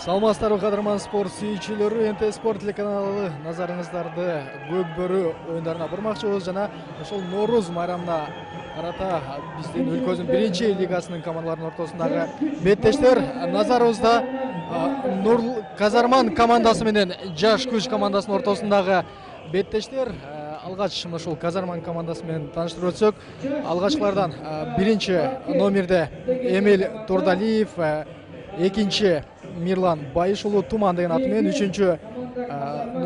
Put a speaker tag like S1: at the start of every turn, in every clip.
S1: Саламатсыздарбы кадырман спорт сүйүүчүлөрү, НТ Спорт телеканалы назарыңыздарды көк бөрү оюндарына бурмакчыбыз жана ошол Нооруз майрамына карата биздин өлкөбүздүн биринчи лигасынын командаларынын ортосундагы беттештер назарыбызда Казарман командасы менен Жаш күч командасынын ортосундагы беттештер. Алгач ошол Казарман командасы менен тааныштырып өтсөк, алгачкылардан биринчи номерде Эмил Турдалиев, экинчи Мирлан Байышулу Туман деген аты менен, үчүнчү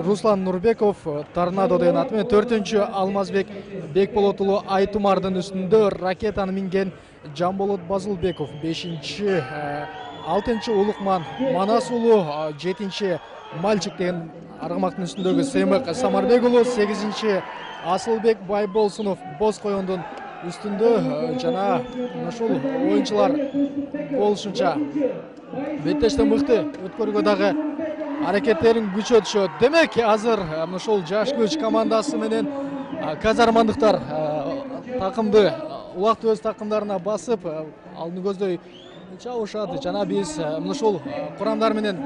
S1: Руслан Нурбеков Торнадо деген аты менен, төртүнчү Алмазбек Бекболотулу Айтумардын үстүндө ракетаны минген Жамболот Базылбеков, бешинчи алтынчы Улукман Манас уулу, жетинчи Мальчик деген аргамактын үстүндөгү Семек Самарбек уулу, сегизинчи Асылбек Байболсунов Боз Коёндун үстүндө жана ушул оюнчулар болушунча беттеште мыкты өткөрүүгө дагы аракеттерин күчөтүшөт. Демек, азыр ушул Жаш күч командасы менен казармандыктар такымды улакты өз такымдарына басып, алдын көздөй чабышат. Жана биз ушул курамдар менен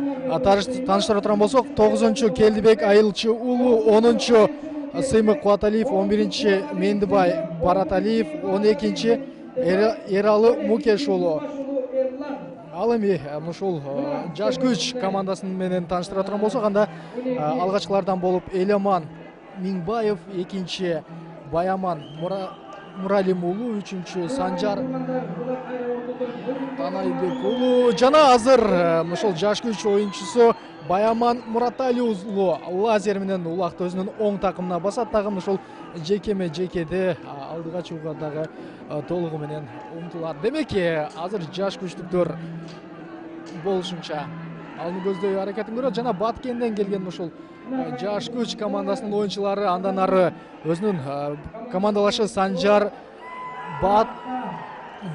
S1: тааныштыра турган болсок, 9-чу Келдибек Айылчы уулу, 10-чу Сыймык Кубаталиев, 11-чи Мендибай Бараталиев, 12-чи Эралы Мукеш уулу. Ал эми ушул Жаш күч командасын менен тааныштыра турган болсок, анда алгачкылардан болуп Элеман Миңбаев, экинчи Баяман Муралим уулу, үчүнчү Санжар Танайбек уулу жана азыр ушул Жаш күч оюнчусу Баяман Муратали уулу лазер менен улакты өзүнүн оң такымына басат. Дагы ушул жекеме-жекеде алдыга чыгууга дагы толугу менен умтулат. Демек, азыр Жаш күчтүктөр болушунча алдын көздөй аракетин көрөт жана Баткенден келген ушул Жаш күч командасынын оюнчулары андан ары өзүнүн командалашы Санжар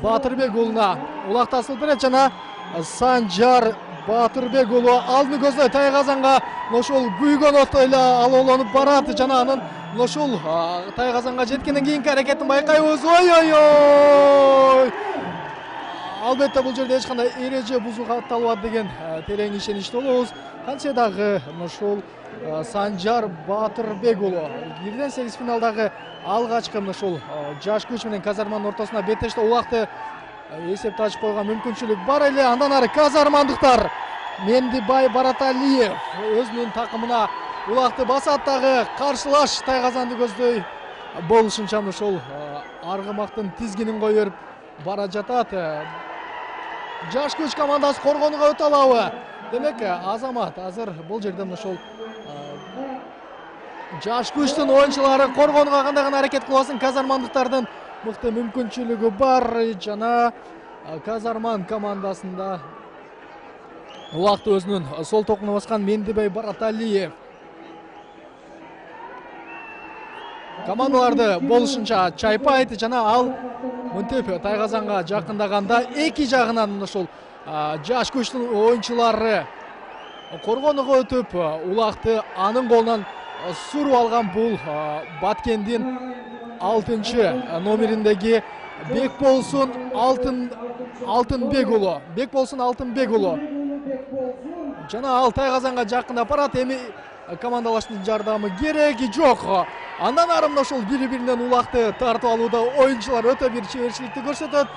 S1: Батырбек уулуна улактасылып берет жана Санжар Батырбек уулу алдын көздөй Тайгазанга ошол күйгөн оттой эле алоолонуп барат жана анын ошол Тайгазанга жеткенден кийинки аракетин байкайбыз. Ой! Албетте бул жерде эч кандай эреже бузуу катталбады деген терең ишеничте болобуз. Кантсе дагы ошол Санжар Батырбек уулу 1-8 финалдагы алгачкы ошол Жаш күч менен Казармандын ортосуна беттеште улакты эсепти ачып койгон мүмкүнчүлүк бар эле. Андан ары казармандыктар Мендибай Бараталиев өзүнүн такымына улакты басат, дагы каршылаш Тайгазанды көздөй болушунча ошол аргымактын тизгинин кое берип бара жатат. Жаш күч командасы коргонууга өтө алабы? Демек, Азамат азыр бул жерден ошол Жаш күчтүн оюнчулары коргонууга кандай гана аракет кылбасын, казармандыктардын мыкты мүмкүнчүлүгү бар жана Казарман командасында улакты өзүнүн сол токуна баскан Мендибай Бараталиев командаларды болушунча чайпайт жана ал мынтип Тайгазанга жакындаганда эки жагынан ошол Жаш күчтүн оюнчулары коргонууга өтүп улакты анын колунан суруп алган бул Баткендин 6-чы номериндеги Бекболсун Алтынбек уулу. Бекболсун Алтынбек уулу жана ал Тайгазанга жакындап барат. Эми командалаштын жардамы кереги жок. Андан ары ошол бири-биринен улакты тартып алууда оюнчулар өтө бир чеберчиликти көрсөтөт.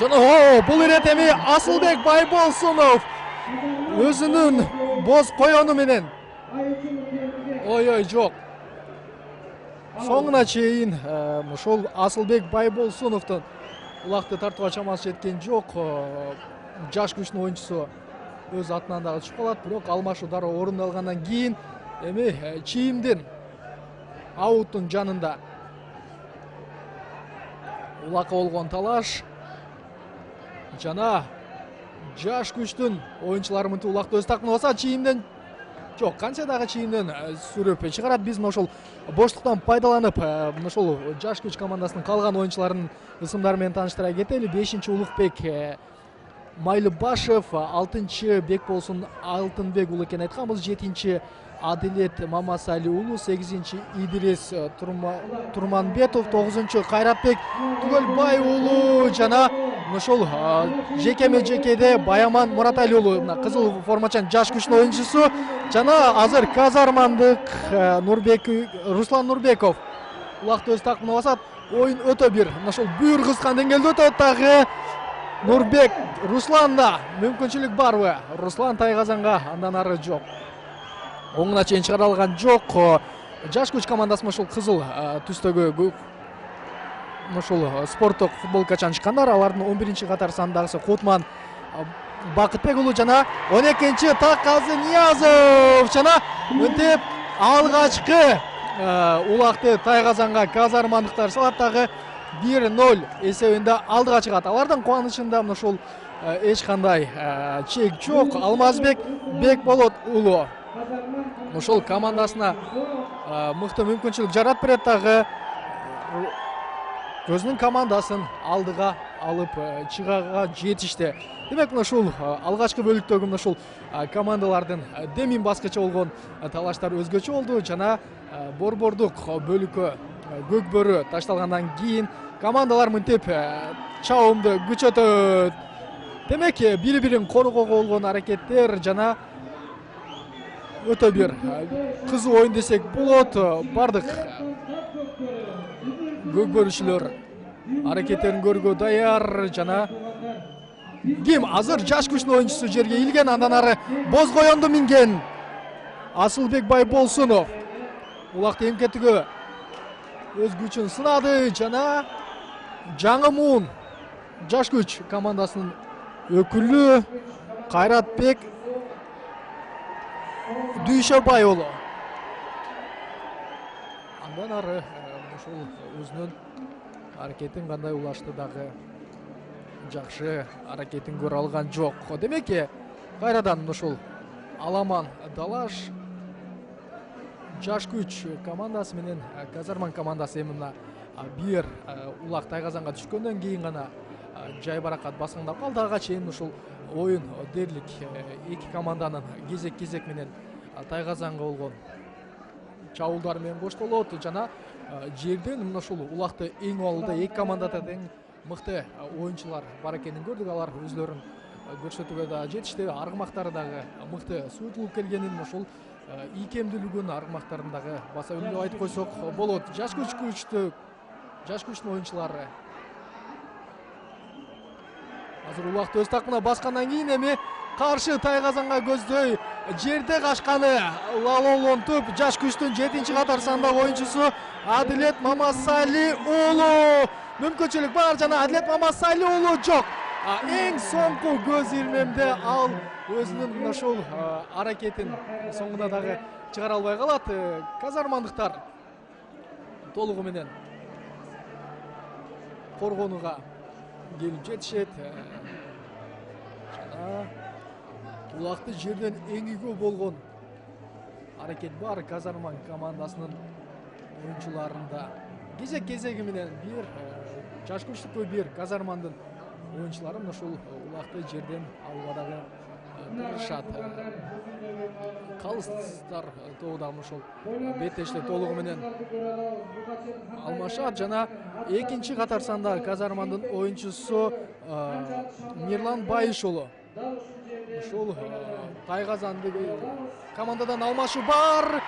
S1: Жана бул ирет эми Асылбек Байболсунов өзүнүн Боз Коёну менен ой жок. Соңуна чейин ошол Асылбек Байболсуновдун улакты тартууга чамасы жеткен жок. Жаш күчтүн оюнчусу өз атынан дагы түшүп калат, бирок алмашуу дароо орундалгандан кийин эми чийимдин ауттун жанында улакка болгон талаш жана Жаш күчтүн оюнчулары мынтип улакты өз такымына басат. Чийимден жок, кантсе дагы чийимден сүрөп чыгарат. Биз ошол боштуктан пайдаланып ошол Жаш күч командасынын калган оюнчуларынын ысымдары менен тааныштыра кетели. 5-чи Улукбек Майлыбашев, 6-чы Бекболсун Алтынбек уулу экенин айтканбыз, 7-чи Адилет Мамасали уулу, 8-чи Идрис Турманбетов, 9-чу Кайратбек Түгөлбай уулу жана ошол жекеме-жекеде Баяман Муратали уулу кызыл формачан жаш күчтүн оюнчусу жана азыр казармандык Руслан Нурбеков улакты өз такымына басат. Oyun өтө бир ошол бүйүр кыскан деңгээлде өтөт дагы. Нурбек Русланда мүмкүнчүлүк барбы? Руслан Тайгазанга андан ары жок. Оңуна чейин чыгара алган жок. Жаш күч командасы ошол кызыл түстөгү ошол спорттук футболка чанышкандар. Алардын 11-чи катар сандагысы Кутман Бакытбек уулу жана 12-чи Такказы Ниязов жана мынтип алгачкы улакты Тайгазанга казармандыктар салат дагы 1-0 эсебинде алдыга чыгат. Алардын кубанычында ошол эч кандай чек жок. Алмазбек Бекболот уулу ошол командасына мыкты мүмкүнчүлүк жаратып берет дагы. Өзүнүн командасын алдыга алып чыгага жетишти. Демек ушул алгачкы бөлүктөгү ушул командалардын демин баскычы болгон талаштар өзгөчө болду жана борбордук бөлүккө көк бөрү ташталгандан кийин командалар мынтип чабымды күчөтөт. Демек бири-бирин коргоого болгон аракеттер жана өтө бир кызуу оюн десек болот. Бардык көк бөрүчүлөр аракеттерин көргө даяр жана ким азыр жаш күчтүн оюнчусу жерге ийилген, андан ары боз коёнду минген Асылбек Байболсунов улакты эмкетүүгө өз күчүн сынады жана жаңы муун жаш күч командасынын өкүлү Кайратбек Дүйшөбай уулу андан ары ошол өзүнүн аракетин кандай улашты дагы жакшы аракетин көрө алган жок. Демек кайрадан ошол Аламан Далаш жаш күч командасы менен Казарман командасы эмина бир улак Тайгазанга түшкөндөн кийин гана жай баракат басыңдап калды. Ага чейин ушул оюн дерлик эки команданын кезек менен Тайгазанга болгон чабуулдар менен коштолот жана жерден ушул улакты эң алда эки командада тең мыкты оюнчулар бар экенин көрдүк. Алар өзлөрүн көрсөтүүгө да жетишти. Аргымактары дагы мыкты суутулуп келгенин, ошол ийкемдүүлүгүн аргымактарын дагы баса үлгүп айтып койсок болот. Жаш күчтүн оюнчулары азыр улакты өз такымына баскандан кийин эми каршы Тайгазанга көздөй жерде качканы лалолонтуп жаш күчтүн 7-чи катар сандагы оюнчусу Адилет Мамасали уулу мүмкүнчүлүк бар жана Адилет Мамасали уулу жок. Эң соңку көз ирмемде ал өзүнүн ошол аракетин соңуна дагы чыгара албай калат. Казармандыктар толугу менен коргонууга келип жетишет жана улакты жерден эңигүү болгон аракет бар Казарман командасынын оюнчуларында. Кезеги менен бир жаш күчтүккө бир Казармандын оюнчулары ушул улакты жерден алууга дагы тырышат. Калыстар тобу дагы ушул беттеште толугу менен алмашат жана 2-чи катар сандагы Казармандын оюнчусу Мирлан Байыш уулу ушул Тайгазанды командадан алмашы бар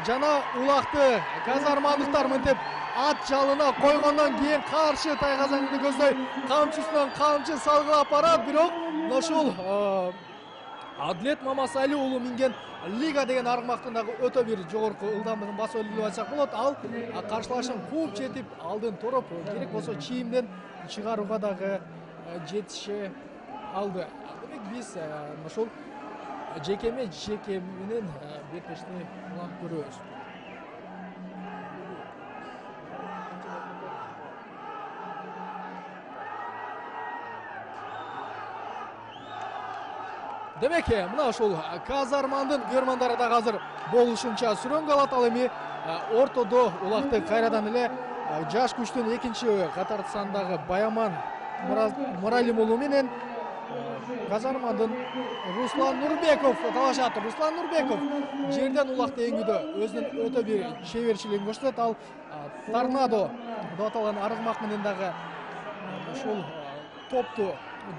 S1: жана улакты казармандыктар мынтип ат жалына койгондон кийин каршы Тайгазанды көздөй камчысынан камчы салгылап барат. Бирок ошол Адилет Мамасали уулу минген Лига деген аргымактын дагы өтө бир жогорку ылдамдыгын басып өлүп деп айтсак болот. Ал каршылашын кууп жетип алдын туруп керек болсо чийимден чыгарууга дагы жетише алды. Демек биз ошол жеке менен беттешти улам көрөбүз. Демек мына ошол Казармандын көрмандары дагы азыр болушунча сүрөнгө алат. Ал эми ортодо улакты кайрадан эле жаш күчтүн 2-чи катар сандагы Баяман Муралим уулу менен Казармандын Руслан Нурбеков талашат. Руслан Нурбеков жерден улакты эңгүдө өзүнүн өтө бир шеберчилигин көрсөтөт. Ал торнадо деп аталган аргымак менен дагы ушул топту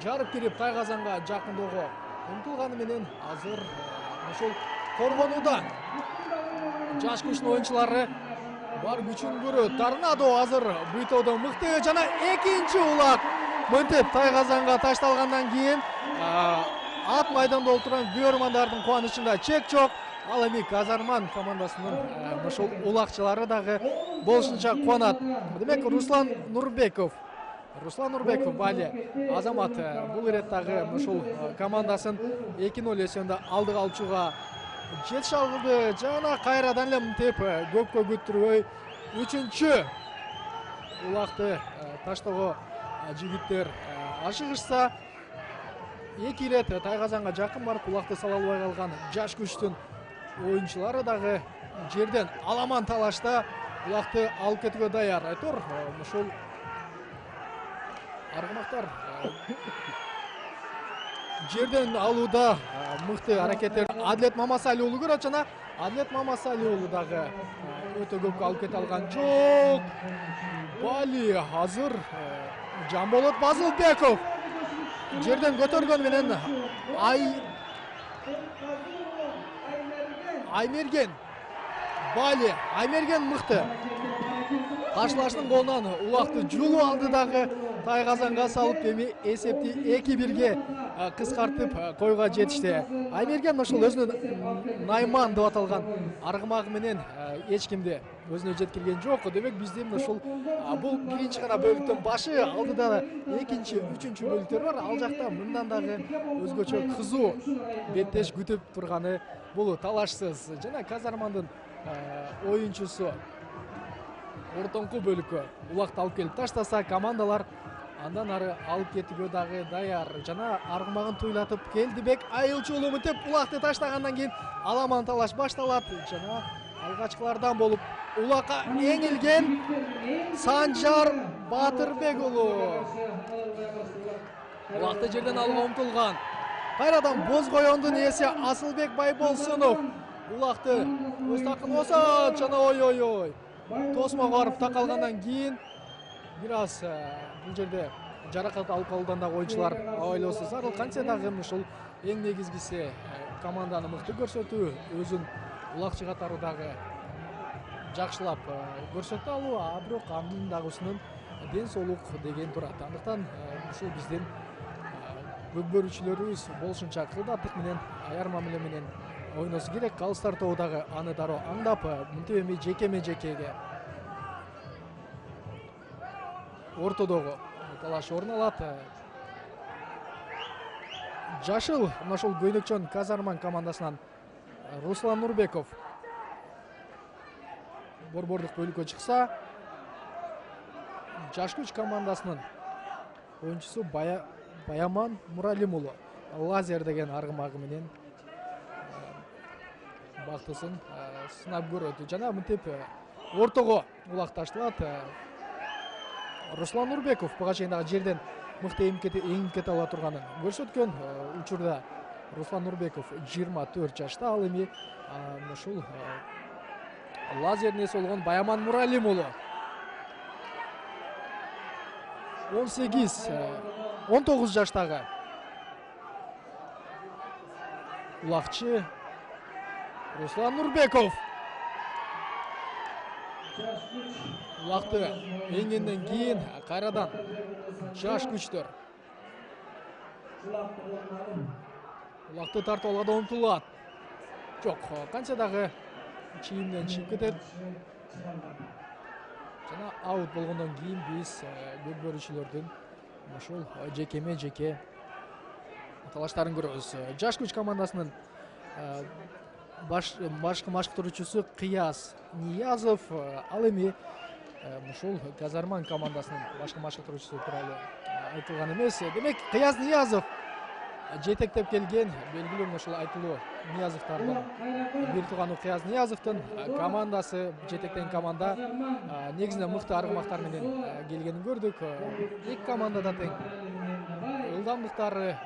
S1: жарып кирип Тайгазанга жакындоого умтулганы менен азыр ушул коргонууда жаш күчтүн оюнчулары бар күчүн көрөт. Торнадо азыр быйтоодо мыкты жана экинчи улак мынтип Тайгазанга ташталгандан кийин ат майданда отурган көрөрмандардын кубанычында чек жок. Ал эми Казарман командасынын ушул улакчылары дагы болушунча кубанат. Демек Руслан Нурбеков Бали Азамат бул ирет дагы ушул командасын 2-0 эсебинде алдыга алчуга жетише алды жана кайрадан эле мынтип көпкө күттүрбөй 3-чү улакты таштоого жигиттер ашыгышса 2 ирет Тайгазанга жакын барып улакты сала албай калган жаш күчтүн оюнчулары дагы жерден аламан талашта улакты алып кетүүгө даяр. Айтор ушул аргымактар жерден алууда мыкты аракеттер Адлет Мамасали уулу көрөт жана Адлет Мамасали уулу дагы өтө көпкө алып кете алган жок. Бали азыр Жамболот Базылбеков жерден көтөргөн менен Аймерген мыкты каршылаштын колунан улакты жулуп алды дагы Тайгазанга салып эми эсепти 2-1ге кыскартып койго жетишти. Аймерген ошол өзүнүн Найман деп аталган аргымагы менен эч кимди өзүнө жеткирген жок. Демек биздин ушул бул биринчи гана бөлүктүн башы, алдыда экинчи, үчүнчү бөлүктөр бар. Ал жакта мындан дагы өзгөчө кызуу беттеш күтүп турганы бул талашсыз. Жана Казармандын оюнчусу ортоңку бөлүккө улакты алып келип таштаса, командалар андан ары алып кетүүгө дагы даяр. Жана аргымагын туйлатып Келдибек Айылчы уулу мынтип улакты таштагандан кийин аламан талаш башталат. Жана алгачкылардан болуп улакка эңилген Санжар Батырбек уулу улакты жерден алууга умтулган. Кайрадан Бозгоёндун ээси Асылбек Байболсунов улакты өз такын осот жана ой тосмого барып такалгандан кийин бир аз бул жерде жаракат алып калуудан дагы оюнчулар абайлоосу зарыл. Кантсе дагы ушул эң негизгиси команданы мыкты көрсөтүү, өзүн улакчы катары дагы жакшылап көрсөтө алуу, бирок анын дагысынын ден соолук деген турат. Андыктан ушул биздин көкбөрүүчүлөрүбүз болушунча кылдаттык менен, аяр мамиле менен ойносу керек. Калыстар тобу дагы аны дароо аңдап, мынтип эми жекеме-жекеге ортодогу талаш орун алат. Жашыл ушул көйнөкчөн Казарман командасынан Руслан Нурбеков борбордук бөлүккө чыкса, жаш күч командасынын оюнчусу Баяман Муралим уулу лазер деген аргымагы менен бактысын сынап көрөт. Жана мынтип ортого улак ташталат. Руслан Нурбеков буга чейин дагы жерден мыкты эңип кете ала турганын көрсөткөн учурда. Руслан Нурбеков 24 жашта, ал эми ушул лазердин ээси болгон Баяман Муралим уулу 19 жаштагы улакчы Руслан Нурбеков улакты эңгенден кийин кайрадан жаш күчтөр улакты тартып алууга умтулат. Жок, канча дагы чийимден чыгып кетет. Жана аут болгондон кийин биз көкбөрүүчүлөрдүн ушул жекеме-жеке талаштарын көрөбүз. Жаш күч командасынын башкы машыктыруучусу Кыяз Ниязов, ал эми ушул Казарман командасынын башкы машыктыруучусу тууралуу айтылган эмес. Демек Кыяз Ниязов жетектеп келген, белгилүү ушул айтылуу Ниязовдордун бир тууганы Кыяз Ниязовдун командасы, жетектеген команда негизинен мыкты аргымактар менен келгенин көрдүк. Эки командада тең ылдамдыктары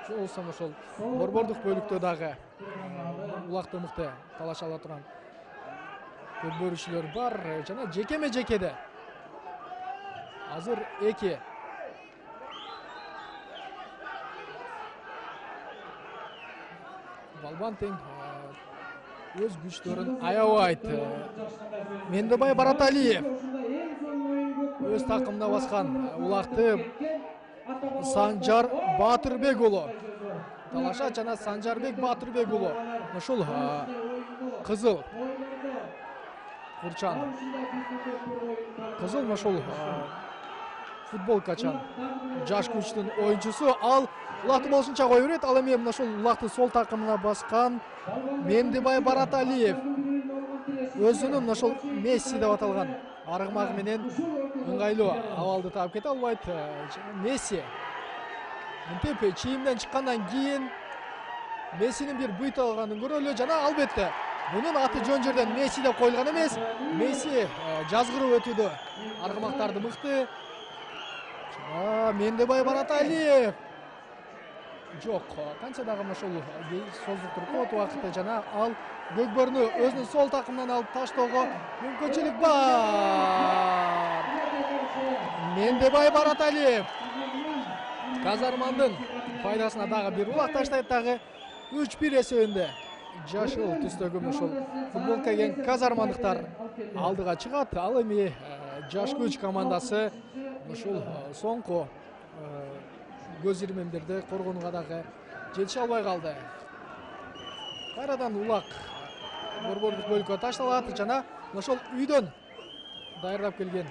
S1: болсом ошол борбордук бөлүктө дагы улакты мыкты талаша ала турган көтбөрүүчүлөр бар жана жекеме жекеде азыр 2 балбан тең өз күчтөрүн аябайт. Мендебай Бараталиев өз такымына баскан улакты Санжар Батырбек уулу талаша жана Санжарбек Батырбек уулу ушул кызыл курчан кызыл ошол футболкачан жаш күчтүн оюнчусу ал улакты болушунча кое берет. Ал эми ошол улакты сол такымына баскан Мендебай Бараталиев өзүнүн ошол Месси деп аталган аргымагы менен ыңгайлуу абалды таап кете албайт. Месси мынтип чийимден чыккандан кийин Мессинин бир быйт алганын көрөлү жана албетте мунун аты жөн жерден Месси деп коюлган эмес. Месси жазгырып өтүүдө аргымактарды мыкты. Мендебай Бараталиев жок, канча дагы ошол создуктуруп коет убакытты жана ал көкбөрүнү өзүнүн сол такымынан алып таштоого мүмкүнчүлүк бар. Мендебай Бараталиев Казармандын пайдасына дагы бир улак таштайт, дагы 3-1 эсебинде жашыл түстөгү ошол футболка кийген казармандыктар алдыга чыгат. Ал эми жаш күч командасы ушул соңку көз ирмемдерди коргонууга дагы жетише албай калды. Кайрадан улак борбордук бөлүккө ташталат жана ошол үйдөн даярдап келген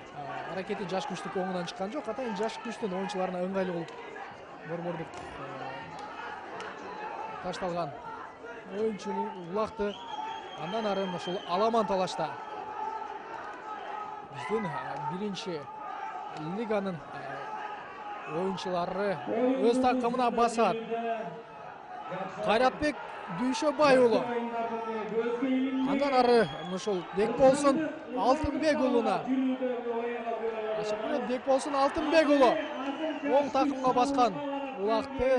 S1: аракети жаш күчтүк оңунан чыккан жок. Атайын жаш күчтүн оюнчуларына ыңгайлуу кылып борбордук ташталган оюнчу улакты андан ары ошол аламан талашта биздин биринчи лиганын оюнчулары өз такымына басат. Кайратбек Дүйшөбай уулу андан ары ошол Бекболсун Алтынбек уулуна Бекболсун Алтынбек уулу оң такымга баскан улакты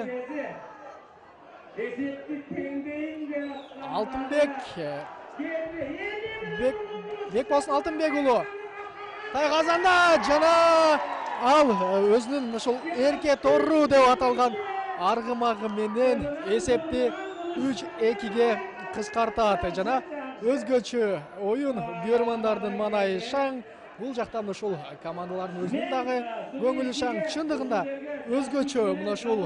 S1: Алтынбек Бекболсун Алтынбек уулу тайгазанда жана ал өзүнүн ошол эрке тору деп аталган аргымагы менен эсепти 3-2ге кыскартат жана өзгөчө оюн көрөрмандардын маанайы шаң. Бул жактан ушул командалардын өзүнүн дагы көңүлү шаң. Чындыгында өзгөчө мына ушул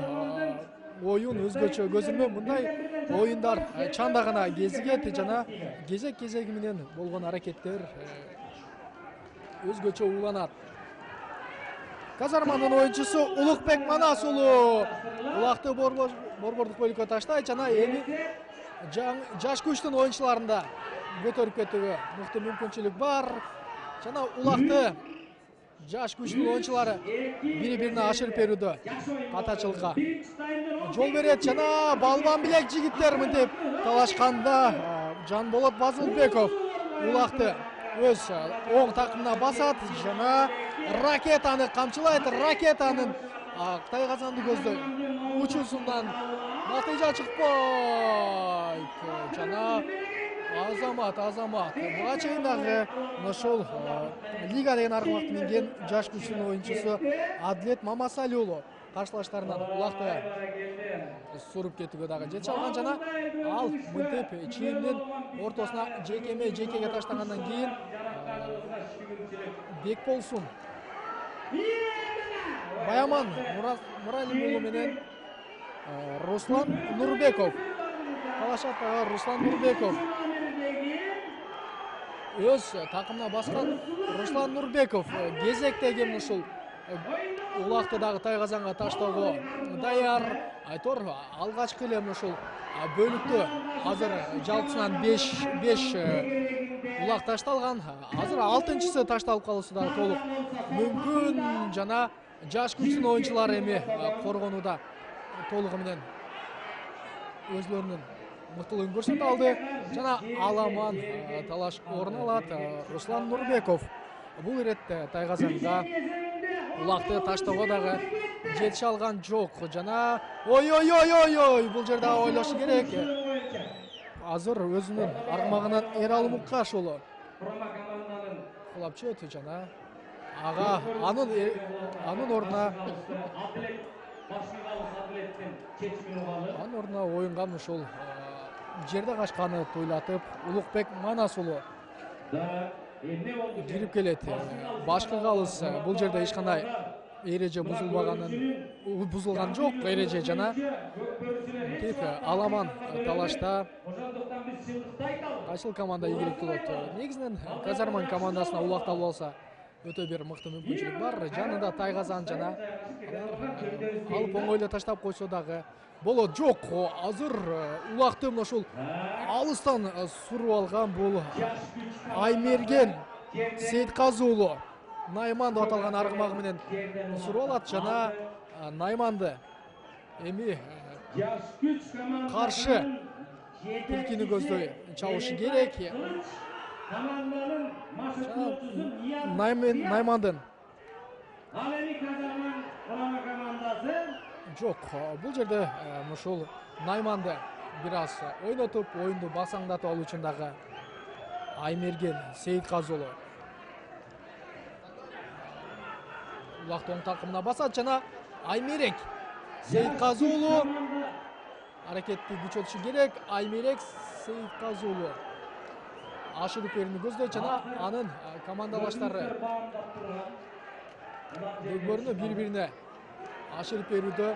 S1: оюн өзгөчө көзүрмө мындай оюндар чанда гана кезигет жана кезек-кезеги менен болгон аракеттер өзгөчө уланат. Казармандын оюнчусу Улукбек Манас уулу улакты борбордук бөлүккө таштайт жана эми жаш күчтүн оюнчуларында көтөрүп кетүүгө мыкты мүмкүнчүлүк бар. Жана улакты жаш күчтүн оюнчулары бири-бирине ашырып берүүдө катачылыкка жол берет жана балбан билек жигиттер мынтип талашканда Жанболот Базылбеков улакты өз оң такымына басат жана ракетаны камчылайт. Ракетанын тайгазанды көздөй учуусундан натыйжа чыкпайт жана Азамат буга чейин дагы ошол лига деген аргымакты минген жаш күчтүн оюнчусу Адлет Мамасали уулу каршылаштарынан улакты суруп кетүүгө дагы жетише алган жана ал мынтип чийимдин ортосуна жекеге таштагандан кийин Бекболсун Баяман Муралим уулу менен Руслан Нурбеков талашат. Руслан Нурбеков өз такымына баскан Руслан Нурбеков кезектеги ушул улакты дагы тайгазанга таштоого даяр. Айтор алгачкы эле ушул бөлүктө азыр жалпысынан 5 улак ташталган. Азыр 6-чысы ташталып калуусу дагы толук мүмкүн жана жаш күчтүн оюнчулары эми коргонууда толугу менен өзлөрүнүн мыктылыгын көрсөтө алды жана аламан талаш орун алат. Руслан Нурбеков бул иретте тайгазанга улакты таштоого дагы жетише алган жок жана ой бул жерде ойлошу керек. Азыр өзүнүн аргымагынан Эрал Мукаш уулу кулап чыгат жана ага анын ордуна оюнга ушул жерде качканы тойлатып Улукбек Манас уулу кирип келет. Башкы калыс бул жерде эч кандай эреже бузулган жок эреже жана тек аламан талашта кайсыл команда ийгилик болот. Негизинен Казарман командасына улактап болсо өтө бир мыкты мүмкүнчүлүк бар. Жанында Тайгазан жана алып оңойло таштап койсо дагы болот. Жок, азыр улакты мына ушул алыстан суруп алган бул Аймерген Сейитказы уулу Найман деп аталган аргымагы менен суруп алат жана Найманды эми каршы тилкини көздөй чабышы керек. Наймандын жок, бул жерде ушул Найманды бир аз ойнотуп, оюнду басаңдатып алуу үчүн дагы Аймерген Сейитказы уулу улакты оң такымына басат жана Аймерек Сейитказы уулу аракетти күчөтүшү керек. Аймерек Сейитказы уулу ашырып берүүнү көздөйт жана анын командалаштары дөбөрүнө бири-бирине ашырып берүүдө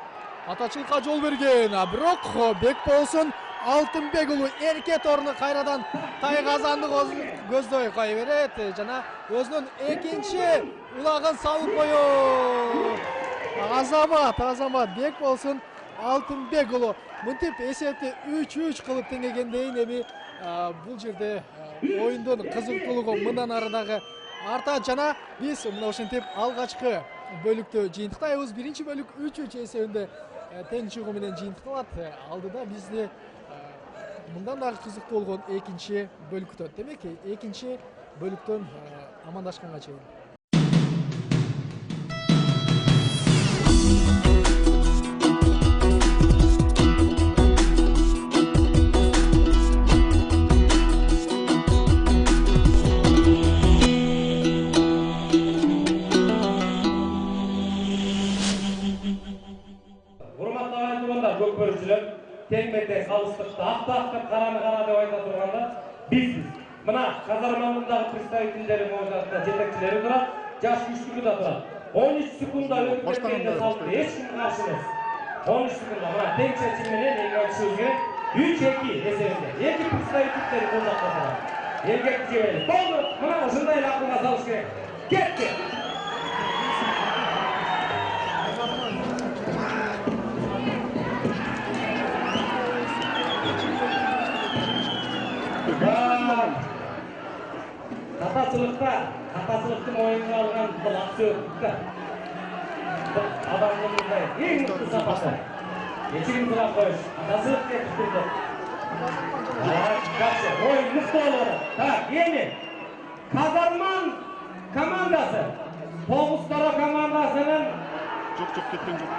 S1: атачылыкка жол берген. Бирок Бекболсун Алтынбек уулу эркет орну кайрадан Тайгазанды көздөй кое берет жана өзүнүн экинчи улагын салып коёт. Азамат Бекболсун Алтынбек уулу мынтип эсепти 3-3 кылып теңегендейин. Эми бул жерде оюндун кызыктуулугу мындан ары дагы артат жана биз мына ушинтип алгачкы бөлүктө жыйынтыктайбыз. Биринчи бөлүк 3-3 эсебинде тең чыгуу менен жыйынтыкталат. Алдыда бизди мындан дагы кызыктуу болгон экинчи бөлүк күтөт. Демек, экинчи бөлүктөн амандашканга чейин.
S2: Теңбете калыстыкта ак-ак караны-кара деп айта турганда бизбиз. Мына Казармандагы представителдери могунда жетекчилери турат, жаш күчтүгү да турат. 13 секундда өтүп кеткенде салды, эч ким каршы эмес. 13 секундда мына тең чечим менен эң алчыбыз керек 3-2 эсебинде. Эки представителдери бул жакта турат. Эркек жебели. Болду, мына ушундай эле акылга салыш керек. Кетти. Катасылыктын оюнга алган бул аксөөлүктө адамдын мындай эң мыкты сапаты. Эчигин сурап коюш, катасылык деп турду. Жакшы, оюн мыкты болду. Так, эми Казарман командасы Тогуз-Таро командасынын
S3: жок кеткен жок.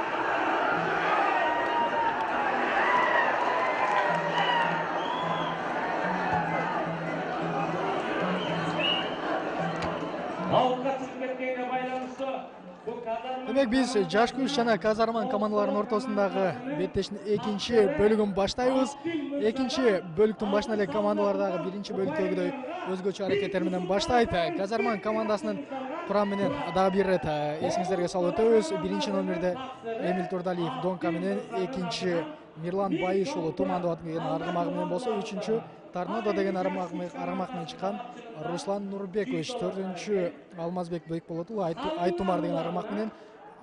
S1: Демек, биз жаш күч жана Казарман командаларынын ортосундагы беттештин экинчи бөлүгүн баштайбыз. Экинчи бөлүктүн башында эле командалар дагы биринчи бөлүктөгүдөй өзгөчө аракеттер менен баштайт. Казарман командасынын курамы менен дагы бир ирет эсиңиздерге салып өтөбүз. Биринчи номерде Эмил Турдалиев Донка менен, экинчи Мирлан Байыш уулу Тумандуу деген аргымагы менен болсо, үчүнчү Торнадо деген аргымак менен чыккан Руслан Нурбекович, төртүнчү Алмазбек Бекболот уулу Айтумар деген аргымак менен,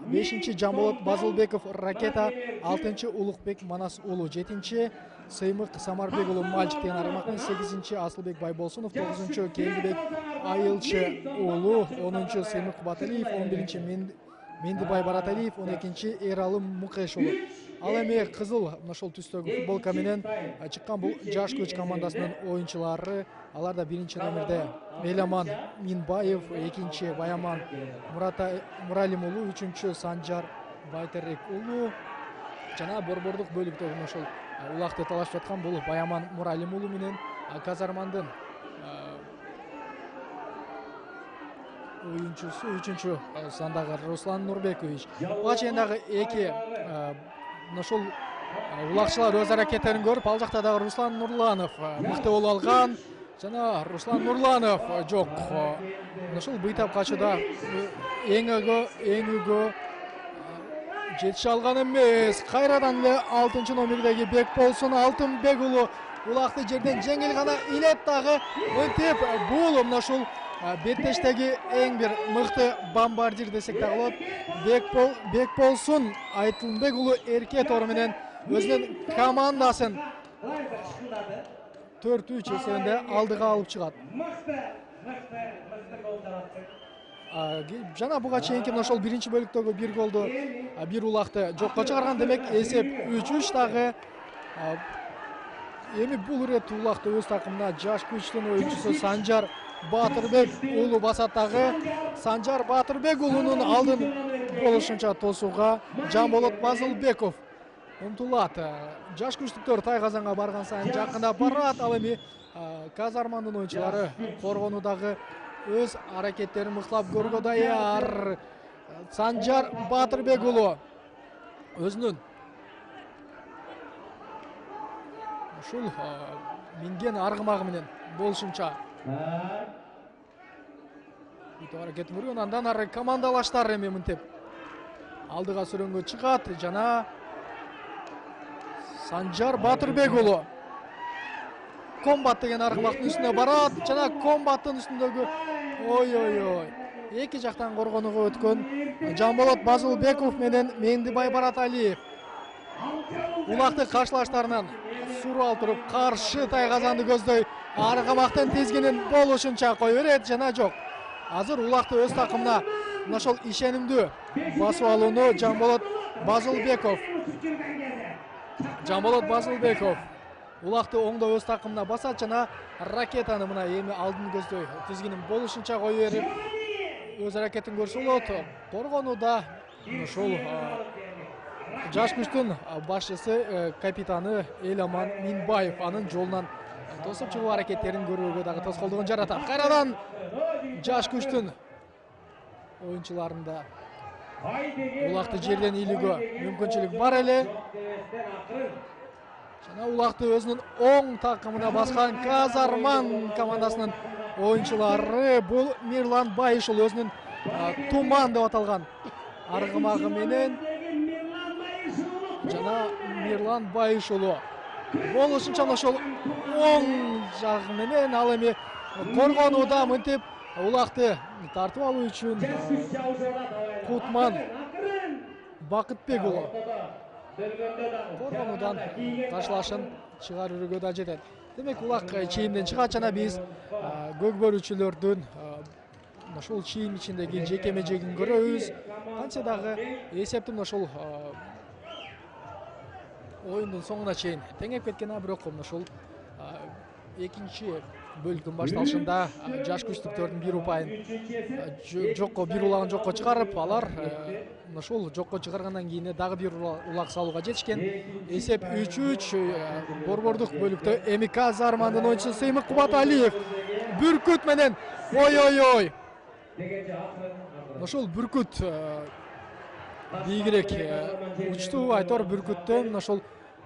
S1: бешинчи Жамболот Базылбеков Ракета, алтынчы Улукбек Манас уулу, жетинчи Сыймык Самарбек уулу Мальчик деген аргымак менен, сегизинчи Асылбек Байболсунов, тогузунчу Келдибек Айылчы уулу, онунчу Сыймык Баталиев, 11-нчи Мендибай Бараталиев, 12-нчи Эралым Мукеш уулу. Ал эми кызыл ошол түстөгү футболка менен чыккан бул жаш күч командасынын оюнчулары. Алар да биринчи номерде Эламан Минбаев, экинчи Баяман Муралим уулу, үчүнчү Санжар Байтерек уулу жана борбордук бөлүктө ошол улакты талашып жаткан бул Баяман Муралим уулу менен Казармандын оюнчусу 3-чү сандагы Руслан Нурбекович. Буга чейин дагы эки ошол улакчылар өз аракеттерин көрүп, ал жакта дагы Руслан Нурланов мыкты болуп алган. Жана Руслан Нурланов жок. Ошол быйтап качууда эңүүгө жетише алган эмес. Кайрадан эле 6-номердеги Бекболсун Алтынбек уулу улакты жерден жеңил гана илет дагы. Мынтип бул ошол беттештеги эң бир мыкты бомбардир десек дагы болот. Бекболсун Алтынбек уулу эрке тору менен өзүнүн командасын 4-3 эсебинде алдыга алып чыгат. Жана буга чейинки ошол биринчи бөлүктөгү бир голду бир улакты жокко чыгарган, демек эсеп 3-3 дагы. Эми бул ирет улакты өз такымына жаш күчтүн оюнчусу Санжар Батырбек уулу басат дагы. Санжар Батырбек уулунун алдын болушунча тосууга Жамболот Базылбеков умтулат. Жаш күчтүктөр Тайгазанга барган сайын жакындап барат. Ал эми Казармандын оюнчулары коргонуудагы өз аракеттерин мыктап көрүүгө даяр. Санжар Батырбек уулу өзүнүн ушул минген аргымагы менен болушунча бүтүп аракетин көргөн. Андан ары командалаштар эми мынтип алдыга сүрөнгө чыгат. Жана Санжар Батырбек уулу комбат деген аргымактын үстүнө барат. Жана комбаттын үстүндөгү эки жактан коргонууга өткөн Жамболот Базылбеков менен Мендибай Бараталиев улакты каршылаштарынан сурал туруп каршы Тайгазанды көздөй аргымактын тизгинин болушунча кое берет. Жана жок. Азыр улакты өз такымына ошол ишенимдүү басып алууну Жамболот Базылбеков. Жамболот Базылбеков улакты оңдо өз такымына басат жана ракетаны мына эми алдын көздөй тизгинин болушунча кое берип өз аракетин көрсө болот. Коргонууда ошол жаш күчтүн башчысы капитаны Эламан Минбаев анын жолунан тосуп чыгуу аракеттерин көрүүгө дагы тоскоолдугун жаратат. Кайрадан жаш күчтүн оюнчуларында улакты жерден илүүгө мүмкүнчүлүк бар эле. Жана улакты өзүнүн оң такымына баскан Казарман командасынын оюнчулары бул Мирлан Байышул өзүнүн Туман деп аталган аргымагы менен жана Мирлан Байышулу болушунча ошол оң жагы менен ал эми коргонууда мынтип улакты тартып алуу үчүн Кутман Бакытбек уулу коргонуудан каршылашын чыгарууга да жетет. Демек улак чийимден чыгат жана биз көгбөрүүчүлөрдүн ошол чийим ичиндеги жекеме жегин көрөбүз. Кантсе дагы эсептин ошол оюндун соңуна чейин теңеп кеткен, бирок ошол экинчи бөлүктүн башталышында жаш күчтүктөрдүн бир упайын жокко, бир улагын жокко чыгарып, алар ошол жокко чыгаргандан кийин дагы бир улак салууга жетишкен. Эсеп 3-3 борбордук бөлүктө эми Казармандын оюнчусу Сыймык Кубаталиев Бүркүт менен ошол Бүркүт бийигирээк учтуу айтор Бүркүттөн ошол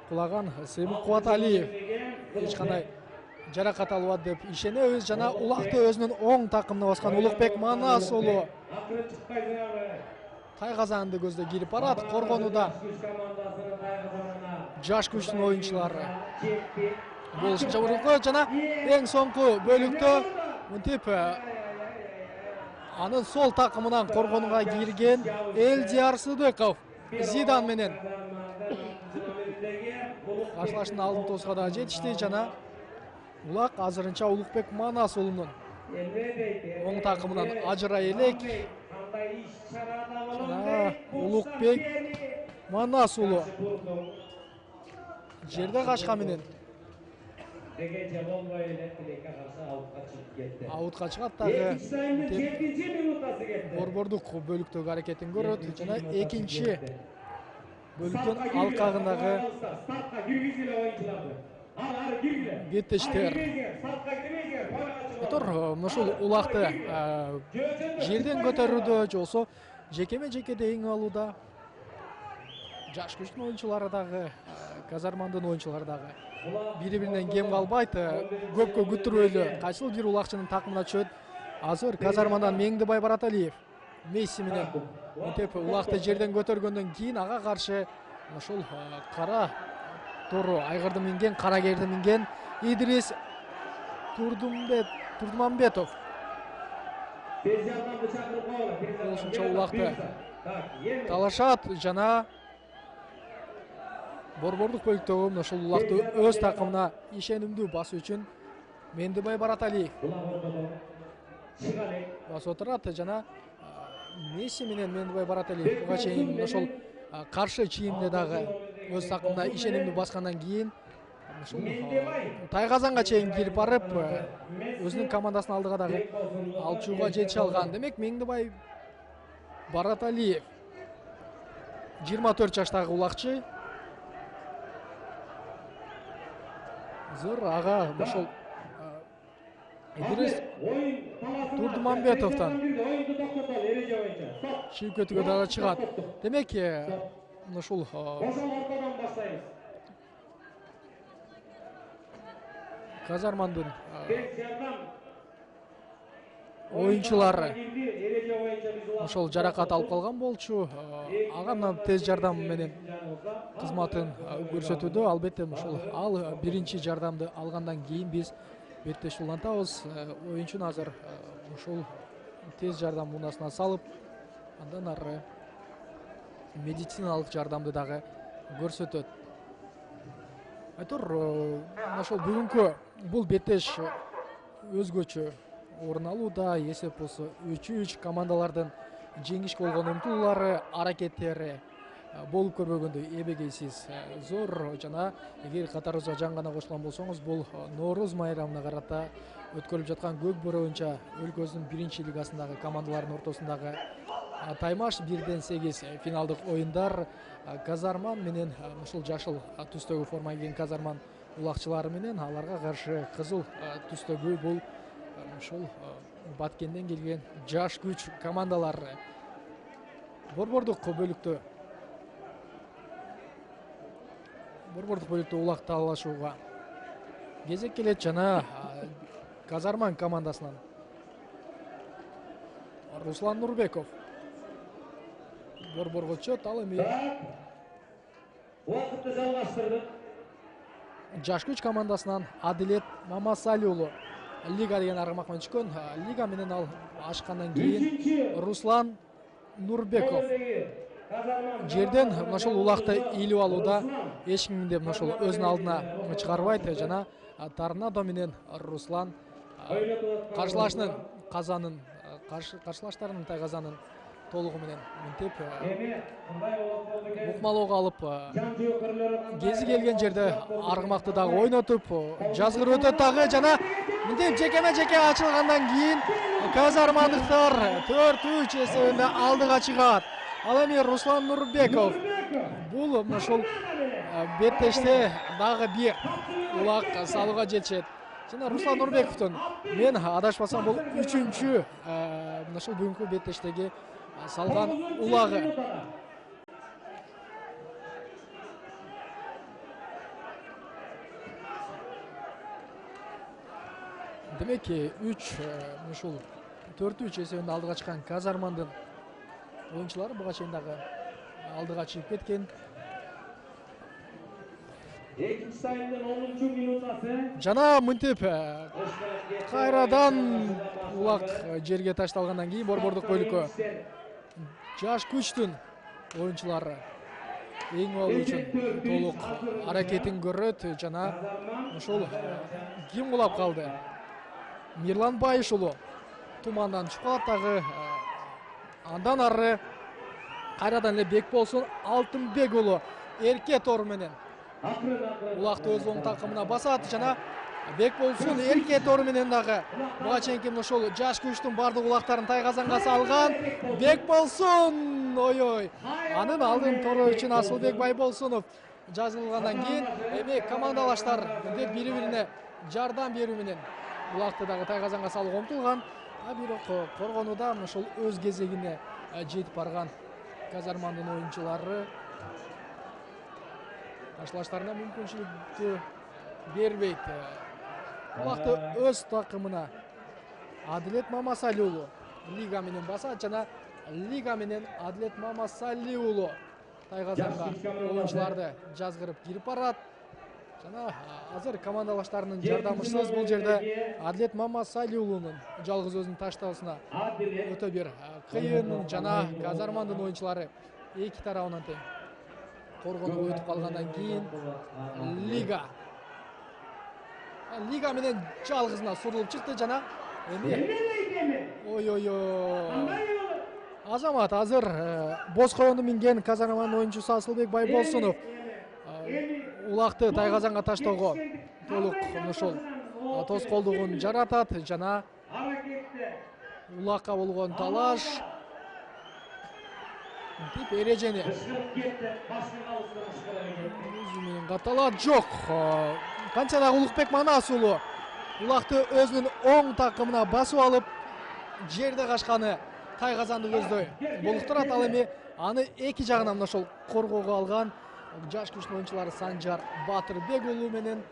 S1: кулаган Сыймык Кубаталиев эч кандай жаракат албады деп ишенебиз. Жана улакты өзүнүн оң такымына баскан Улукбек Манас уулу Тайгазанды көздөй кирип барат. Коргонууда жаш күчтүн оюнчулары болушунча бурулгу. Жана эң соңку бөлүктө мынтип анын сол такымынан коргонууга кирген Элдияр Сыдыков Зидан менен каршылаштын алдын тосууга да жетишти. Жана улак азырынча Улукбек Манас уулунун оң такымынан ажырай элек. Жана Улукбек Манас уулу жерде качкан менен
S2: Эgeже болбой эле тилекке каршы аутка чыгып кетти.
S1: Аутка чыгат дагы.
S2: Экинчи таймдын 7-минутасы кетти.
S1: Борбордук бөлүктөгү аракетин көрөт жана экинчи бөлүктүн алкагындагы
S2: стартка киргизгиле оюнчуларды. Ары киргиле.
S1: беттештер.
S2: Стартка киргизгиле.
S1: Отор ушул улакты жерден көтөрүүдө же болбосо жекеме-жеке эң алууда жаш күчтүн оюнчулары дагы, Казармандын оюнчулары дагы бири-биринен кем калбайт. Көпкө күттүрбөй эле кайсыл бир улакчынын такымына түшөт. Азыр Казармандан Меңдибай Бараталиев Месси менен мынтип улакты жерден көтөргөндөн кийин ага каршы ушул кара тору айгырды минген, кара керди минген Идрис Турдумамбетов
S2: Тез жардамды чакырып коелу.
S1: ошончо улакты талашат жана борбордук бөлүктөгү ушул улакты өз такымына ишенимдүү басуу үчүн Меңдибай Бараталиев басып отурат жана Месси менен Меңдибай Бараталиев буга чейин ошол каршы чийимде дагы өз такымына ишенимдүү баскандан кийин ушул Тайгазанга чейин кирип барып өзүнүн командасын алдыга дагы алып чыгууга жетише алган. Демек Меңдибай Бараталиев 24 жаштагы улакчы. Зыр ага ошол Идрис Турдумамбетовдон чыгып кетүүгө дагы чыгат. Демек ушул Казармандын оюнчулары ошол жаракат алып калган болчу. Ага мына тез жардам менен кызматын көрсөтүүдө албетте ошол ал биринчи жардамды алгандан кийин биз беттеш улантабыз. Оюнчуну азыр ушул тез жардам унаасына салып, андан ары медициналык жардамды дагы көрсөтөт. Айтор ошол бүгүнкү бул беттеш өзгөчө орун алууда. Эсеп болсо 3-3 командалардын жеңишке болгон умтулуулары, аракеттери болуп көрбөгөндөй эбегейсиз зор жана эгер катарыбызга жаңы гана кошулган болсоңуз, бул Нооруз майрамына карата өткөрүлүп жаткан Көк Бөрө боюнча өлкөбүздүн биринчи лигасындагы командалардын ортосундагы таймаш 1-8 финалдык оюндар. Казарман менен ушул жашыл түстөгү форма кийген Казарман улакчылары менен аларга каршы кызыл түстөгү бул ушул Баткенден келген жаш күч командалары. Борбордук бөлүктө улак талашууга кезек келет жана Казарман командасынан Руслан Нурбеков борборго чөт. Ал эми
S2: убакытты жалгаштырдык.
S1: жаш күч командасынан Адилет Мамасали уулу Лига деген аргамак менен түшкөн. Лига менен ал ашкандан кийин Руслан Нурбеков жерден ошол улакты ийилип алууда эч кимди ошол өзүнүн алдына чыгарбайт жана Торнадо менен Руслан каршылаштарынын Тайгазанын толугу менен мынтип укмалоого алып кези келген жерде аргымакты дагы ойнотуп жазгыр өтөт дагы жана мынтип жекеме-жеке ачылгандан кийин Казармандыктар 4-3 эсебинде алдыга чыгат. Ал эми Руслан Нурбеков бул ошол беттеште дагы бир улак салууга жетишет. Жана Руслан Нурбековдун мен адашпасам бул 3-чү ошол бүгүнкү беттештеги салган улагы. Демек 4-3 эсебинде алдыга чыккан Казармандын оюнчулары буга чейин дагы алдыга чыгып кеткен.
S2: Экинчи таймдын 10-минутасы.
S1: Жана мынтип кайрадан улак жерге ташталгандан кийин борбордук бөлүккө жаш күчтүн оюнчулары эң алуу үчүн толук аракетин көрөт жана ушул ким кулап калды? Мирлан Байыш уулу тумандан чыкат дагы. Андан ары кайрадан эле Бекболсун Алтынбек уулу эрке тору менен улакты өз оң такымына басат жана Бек болсун эрке тору менен дагы буга чейинки ошол жаш күчтүн бардык улактарын тайгазанга салган. Бек болсун, ой, анын алдын тору үчүн Асылбек Байболсунов жазылгандан кийин эми командалаштар бири-бирине жардам берүү менен улакты дагы тайгазанга салууга умтулган. Бирок коргонууда ошол өз кезегине жетип барган Казармандын оюнчулары ташлаштарына мүмкүнчүлүктү бербейт. Улакты өз такымына Адилет Мамасали уулу Лига менен басат жана Лига менен Адилет Мамасали уулу тайгазанга оюнчуларды жазгырып кирип барат. Жана азыр командалаштарынын жардамысыз бул жерде Адилет Мамасали уулунун жалгыз өзүнүн таштоосуна өтө бир кыйын. Жана Казармандын оюнчулары эки тарабынан тең коргонуп өтүп калгандан кийин Лига менен жалгызына сурулуп чыкты жана эми Азамат азыр боз коёнду минген Казармандын оюнчусу Асылбек Байболсунов улакты тайгазанга таштоого толук ошол тоскоолдугун жаратат жана улакка болгон талаш тип эрежени өзү менен катталат. Жок, канча дагы Улукбек Манас уулу улакты өзүнүн оң такымына басып алып жерде качканы тайгазанды көздөй болуктурат. Ал эми аны эки жагынан ошол коргоого алган жаш күчтүн оюнчулары Санжар Батырбек уулу менен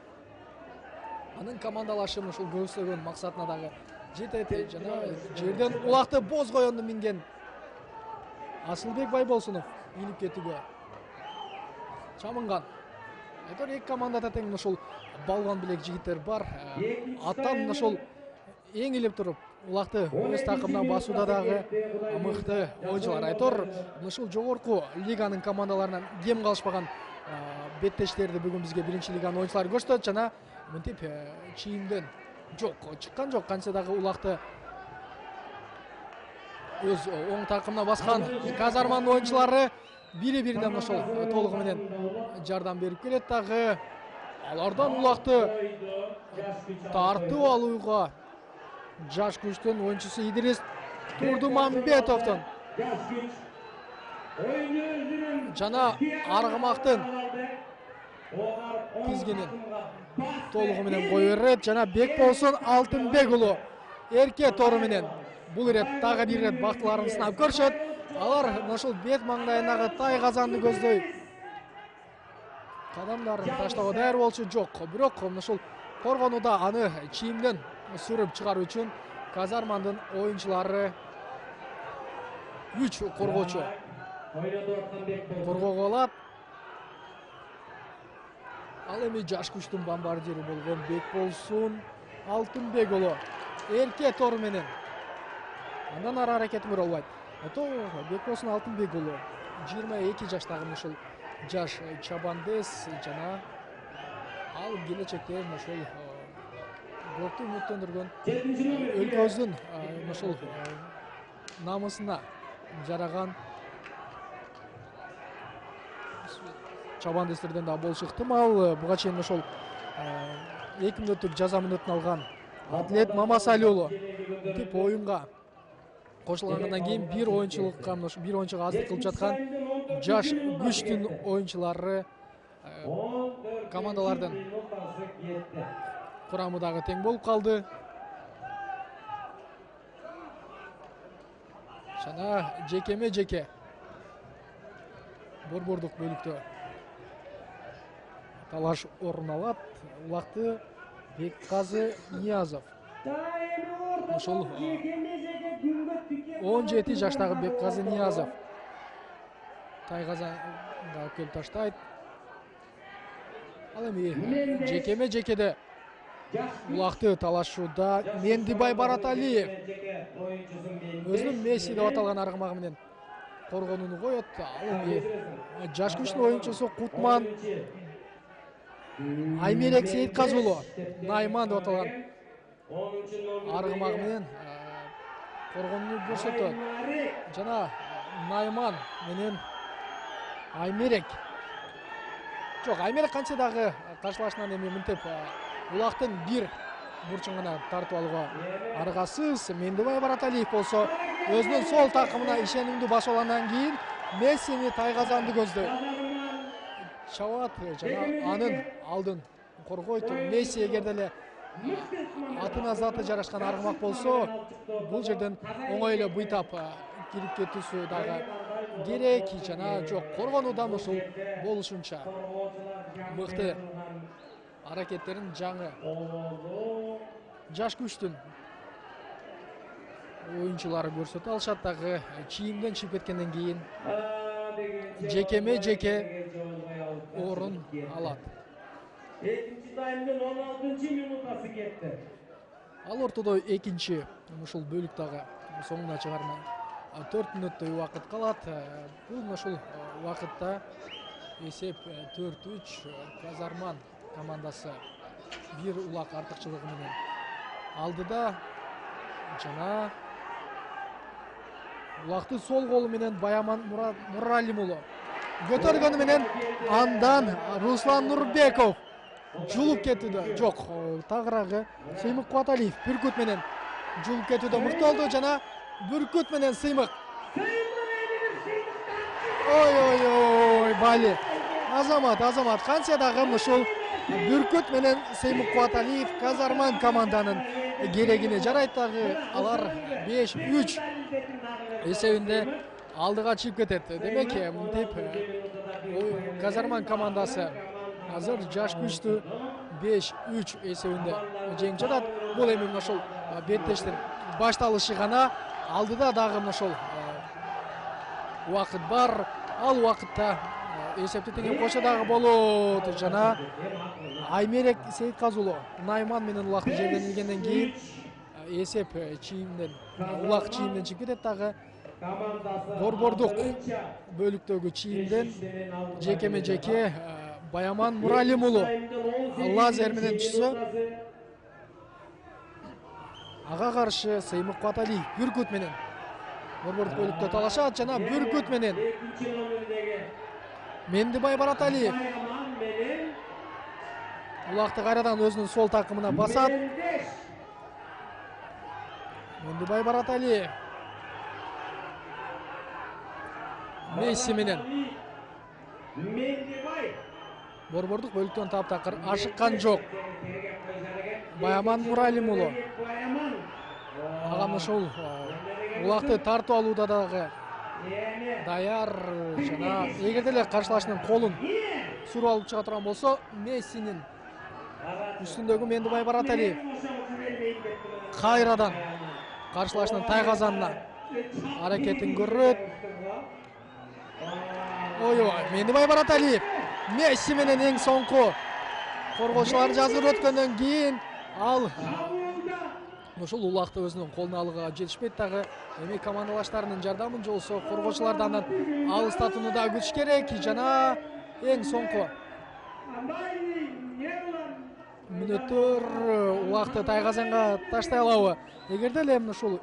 S1: анын командалашы ушул көздөгөн максатына дагы жетет. Жана жерден улакты боз коёнду минген Асылбек Байболсунов ийинип кетүүгө чамынган. Эки командада тең ошол балган билек жигиттер бар. Аттан ошол эңилип туруп улакты өз такымына басууда дагы мыкты оюнчулар. Айтор ушул жогорку лиганын командаларынан кем калышпаган беттештерди бүгүн бизге биринчи лиганын оюнчулары көрсөтөт жана мынтип чийимден жок чыккан жок. Канча дагы улакты өз оң такымына баскан Казармандын оюнчулары бири-биринен ошол толугу менен жардам берип келет дагы. Алардан улакты тартып алууга жаш күчтүн оюнчусу Идрис Турдумамбетовдун жана Аргымактын тизгинин толугу менен кое берет. Жана Бек болсун Алтынбек уулу эрке тору менен бул ирет дагы бир ирет бактыларын сынап көрүшөт. Алар ошол бет маңдайындагы тайгазанды көздөй кадамдарын таштоого даяр болчу. Жок, бирок ошол коргонууда аны чийимден сүрүп чыгаруу үчүн Казармандын оюнчулары 3 коргоочу коргоого алат. Ал эми жаш күчтүн бомбардири болгон Бек болсун Алтынбек уулу эрке тору менен андан ары аракети көрө албайт. Бек болсун Алтынбек уулу 22 жаштагы ушул жаш чабандес жана ал келечекте ошол көптү үмүттөндүргөн өлкөбүздүн ошол намысына жараган чабандестерден да болушу ыктымал. Буга чейин ошол 2 мүнөттүк жаза мүнөтүн алган Адилет Мамасали уулу тип оюнга кошулгандан кийин бир оюнчуга аздык кылып жаткан жаш күчтүн оюнчулары командалардын курамы дагы тең болуп калды. Жана жекеме жеке борбордук бөлүктө талаш орун алат. Улакты Бекказы Ниязов ошол 17 жаштагы Бекказы Ниязов тайгазанга алып келип таштайт. Ал эми жекеме жекеде улакты талашууда Мендибай Бараталиев өзүнүн Месси деп аталган аргымагы менен коргонууну коет. Ал эми жаш күчтүн оюнчусу Кутман Аймерек Сейитказы уулу Найман деп аталган аргымагы менен коргонууну көрсөтөт. Жана Найман менен Аймерек. Жок, Аймерек канча дагы каршылашынан эми мынтип Улактын бир бурчун гана тартып алууга аргасыз. Мендибай Бараталиев болсо өзүнүн сол такымына ишенимдүү башлагандан кийин Мессини тайгазанды көздөйт. Чабат жана анын алдын коргойт. Месси эгерде эле атына заты жарашкан аргымак болсо, бул жерден оңой эле буйтап кирип кетүүсү дагы керек жана жок, коргонуудан ушул болушунча мыкты аракеттерин жаңы жаш күчтүн оюнчулары көрсөтө алышат дагы. Чийимден чыгып кеткенден кийин жекеме жеке орун алат.
S2: Экинчи таймдын 16-минутасы кетти.
S1: Ал ортодо экинчи ушул бөлүк дагы соңуна чыгармай 4 мүнөттөй убакыт калат. Бул ушул убакытта эсеп 4-3 Казарман командасы бир улак артыкчылыгы менен алдыда. Жана улакты сол колу менен Баяман Муралим уулу көтөргөнү менен андан Руслан Нурбеков жулуп кетүүдө. Жок, тагыраагы Сыймык Кубаталиев Бүркүт менен жулуп кетүүдө мыкты болду жана Бүркүт менен Сыймык. Ой, Бали. Азамат кантсе дагы ушул Бүркүт менен Сыймык Кубаталиев Казарман команданын керегине жарайт дагы. Алар 5-3 эсебинде алдыга чыгып кетет. Демек, мынтип Казарман командасы азыр жаш күчтү 5-3 эсебинде жеңип жатат. Бул эми ошол беттештин башталышы гана. Алдыда дагы ошол убакыт бар. Ал убакытта эсепти теңеп койсо дагы болот. Жана Аймерек Сейитказуулу Найман менен улакты жерден илгенден кийин эсеп чийимден улак чийимден чыгып кетет дагы. Борбордук бөлүктөгү чийимден жекеме жеке Баяман Муралим уулу лазер менен түшсө, ага каршы Сыймык Кубаталиев Бүркүт менен борбордук бөлүктө талашат жана Бүркүт менен Мендибай Бараталиев улакты кайрадан өзүнүн сол такымына басат. Мендибай Бараталиев Месси менен борбордук бөлүктөн таптакыр ашыккан жок. Баяман Муралим уулу агам ошол улакты тартып алууда дагы даяр жана эгерде эле каршылашынын колун суруп алып чыга турган болсо, Мессинин үстүндөгү Мендибай Бараталиев кайрадан каршылашынын тайгазанына аракетин көрөт. Мендибай Бараталиев Месси менен эң соңку коргоочулар жазып өткөндөн кийин ал ушул улакты өзүнүн колуна алууга жетишпейт дагы. Эми командалаштарынын жардамын жолсо коргоочулардан алыстатууну да күтүш керек жана эң соңку мүнөттөр улакты тайгазанга таштай алабы? Эгерде эле ушул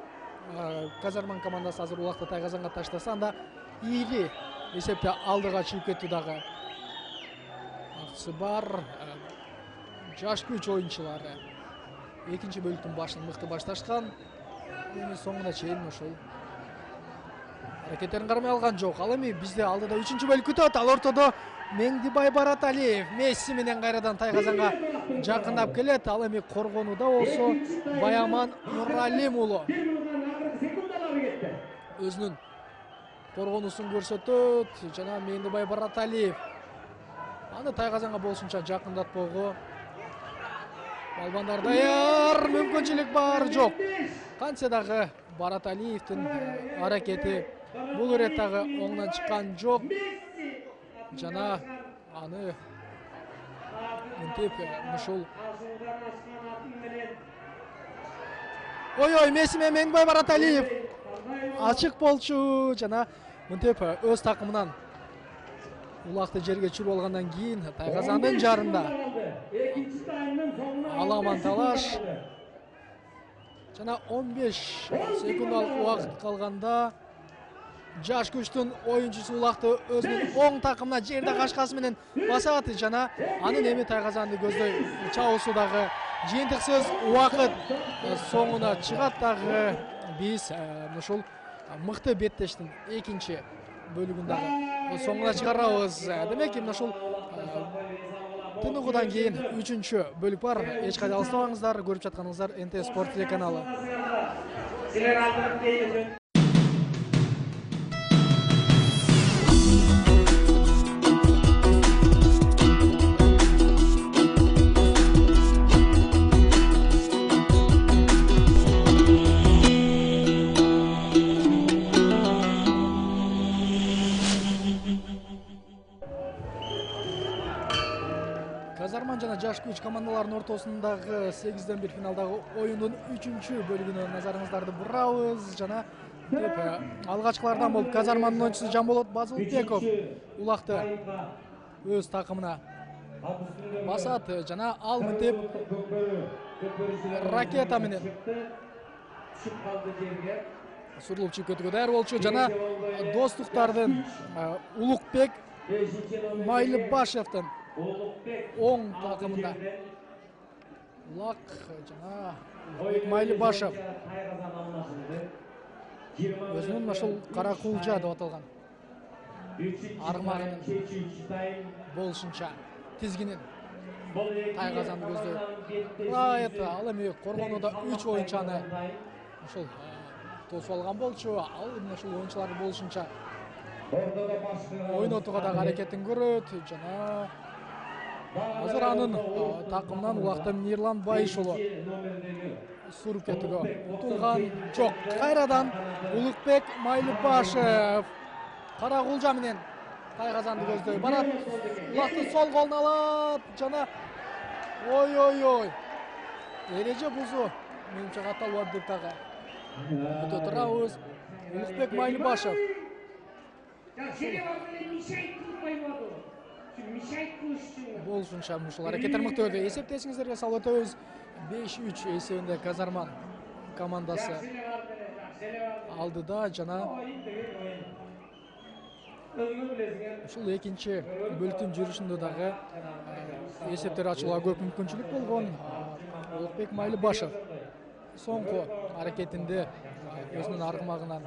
S1: Казарман командасы азыр улакты тайгазанга таштаса, анда ийри эсепте алдыга чыгып кетүү дагы акысы бар. Жаш күч оюнчулары экинчи бөлүктүн башын мыкты башташкан. Эми соңуна чейин ошол аракеттерин кармай алган жок. Ал эми бизде алдыда 3-чү бөлүк күтөт. Ал ортодо Мендибай Бараталиев Месси менен кайрадан тайгазанга жакындап келет. Ал эми коргонууда болсо Баяман Муралим уулу өзүнүн коргонуусун көрсөтөт жана Мендибай Бараталиев аны тайгазанга болушунча жакындатпоого балбандар даяр. Мүмкүнчүлүк бар жок. Кантсе дагы Бараталиевдин аракети бул ирет дагы оңдон чыккан жок жана аны мынтип ушул Месси менен Мендибай Бараталиев ачык болчу жана мынтип өз такымынан улакты жерге чүрүп алгандан кийин тайгазандын жарында аламан талаш жана 15 секундалык убакыт калганда жаш күчтүн оюнчусу улакты өзүнүн оң такымына жерде кашкасы менен басат жана анын эми тайгазанды көздөй чабуусудагы жыйынтыксыз убакыт соңуна чыгат дагы биз ушул мыкты беттештин экинчи бөлүгүн дагы соңуна чыгарабыз. Демек ушул тыныгуудан кийин үчүнчү бөлүк бар. Эч кайда алыстабаңыздар. Көрүп жатканыңыздар НТ Спорт телеканалы. Казарман жана жаш күч командаларынын ортосундагы 8-1 финалдагы оюндун 3-чү бөлүгүнө назарыңыздарды бурабыз жана алгачкылардан болуп Казармандын оюнчусу Жамболот Базылбеков улакты өз такымына басат жана ал мынтип ракета менен сурулуп чыгып кетүүгө даяр болчу жана Достуктардын Улукбек Майлыбашевдин оң такымында Лак жана Майлыбашев өзүнүн ошол кара кулжа деп аталган аргымагынын болушунча тизгинин Тайгазанды көздөй ал эми коргонууда 3 оюнчаны ошол тосуп алган болчу. Ал ушул оюнчулар болушунча ойнотууга дагы аракетин көрөт жана азыр анын такымынан улакта Мирлан Байыш уулу суруп кетүүгө утулган жок. Кайрадан Улукбек Майлыбашев кара кулжа менен Тайгазанды көздөй барат. Улакты сол колуна алат жана ой эреже бузуу менимче катталбады деп дагы өтө турабыз. Улукбек Майлыбашев болушунча ушул аракеттер мыкты өтө. Эсепти эсиңиздерге салып өтөбүз. 5-3 эсебинде Казарман командасы алдыда жана ушул экинчи бөлүктүн жүрүшүндө дагы эсептер ачууга көп мүмкүнчүлүк болгон. Улукбек Майлыбашев соңку аракетинде өзүнүн аргымагынан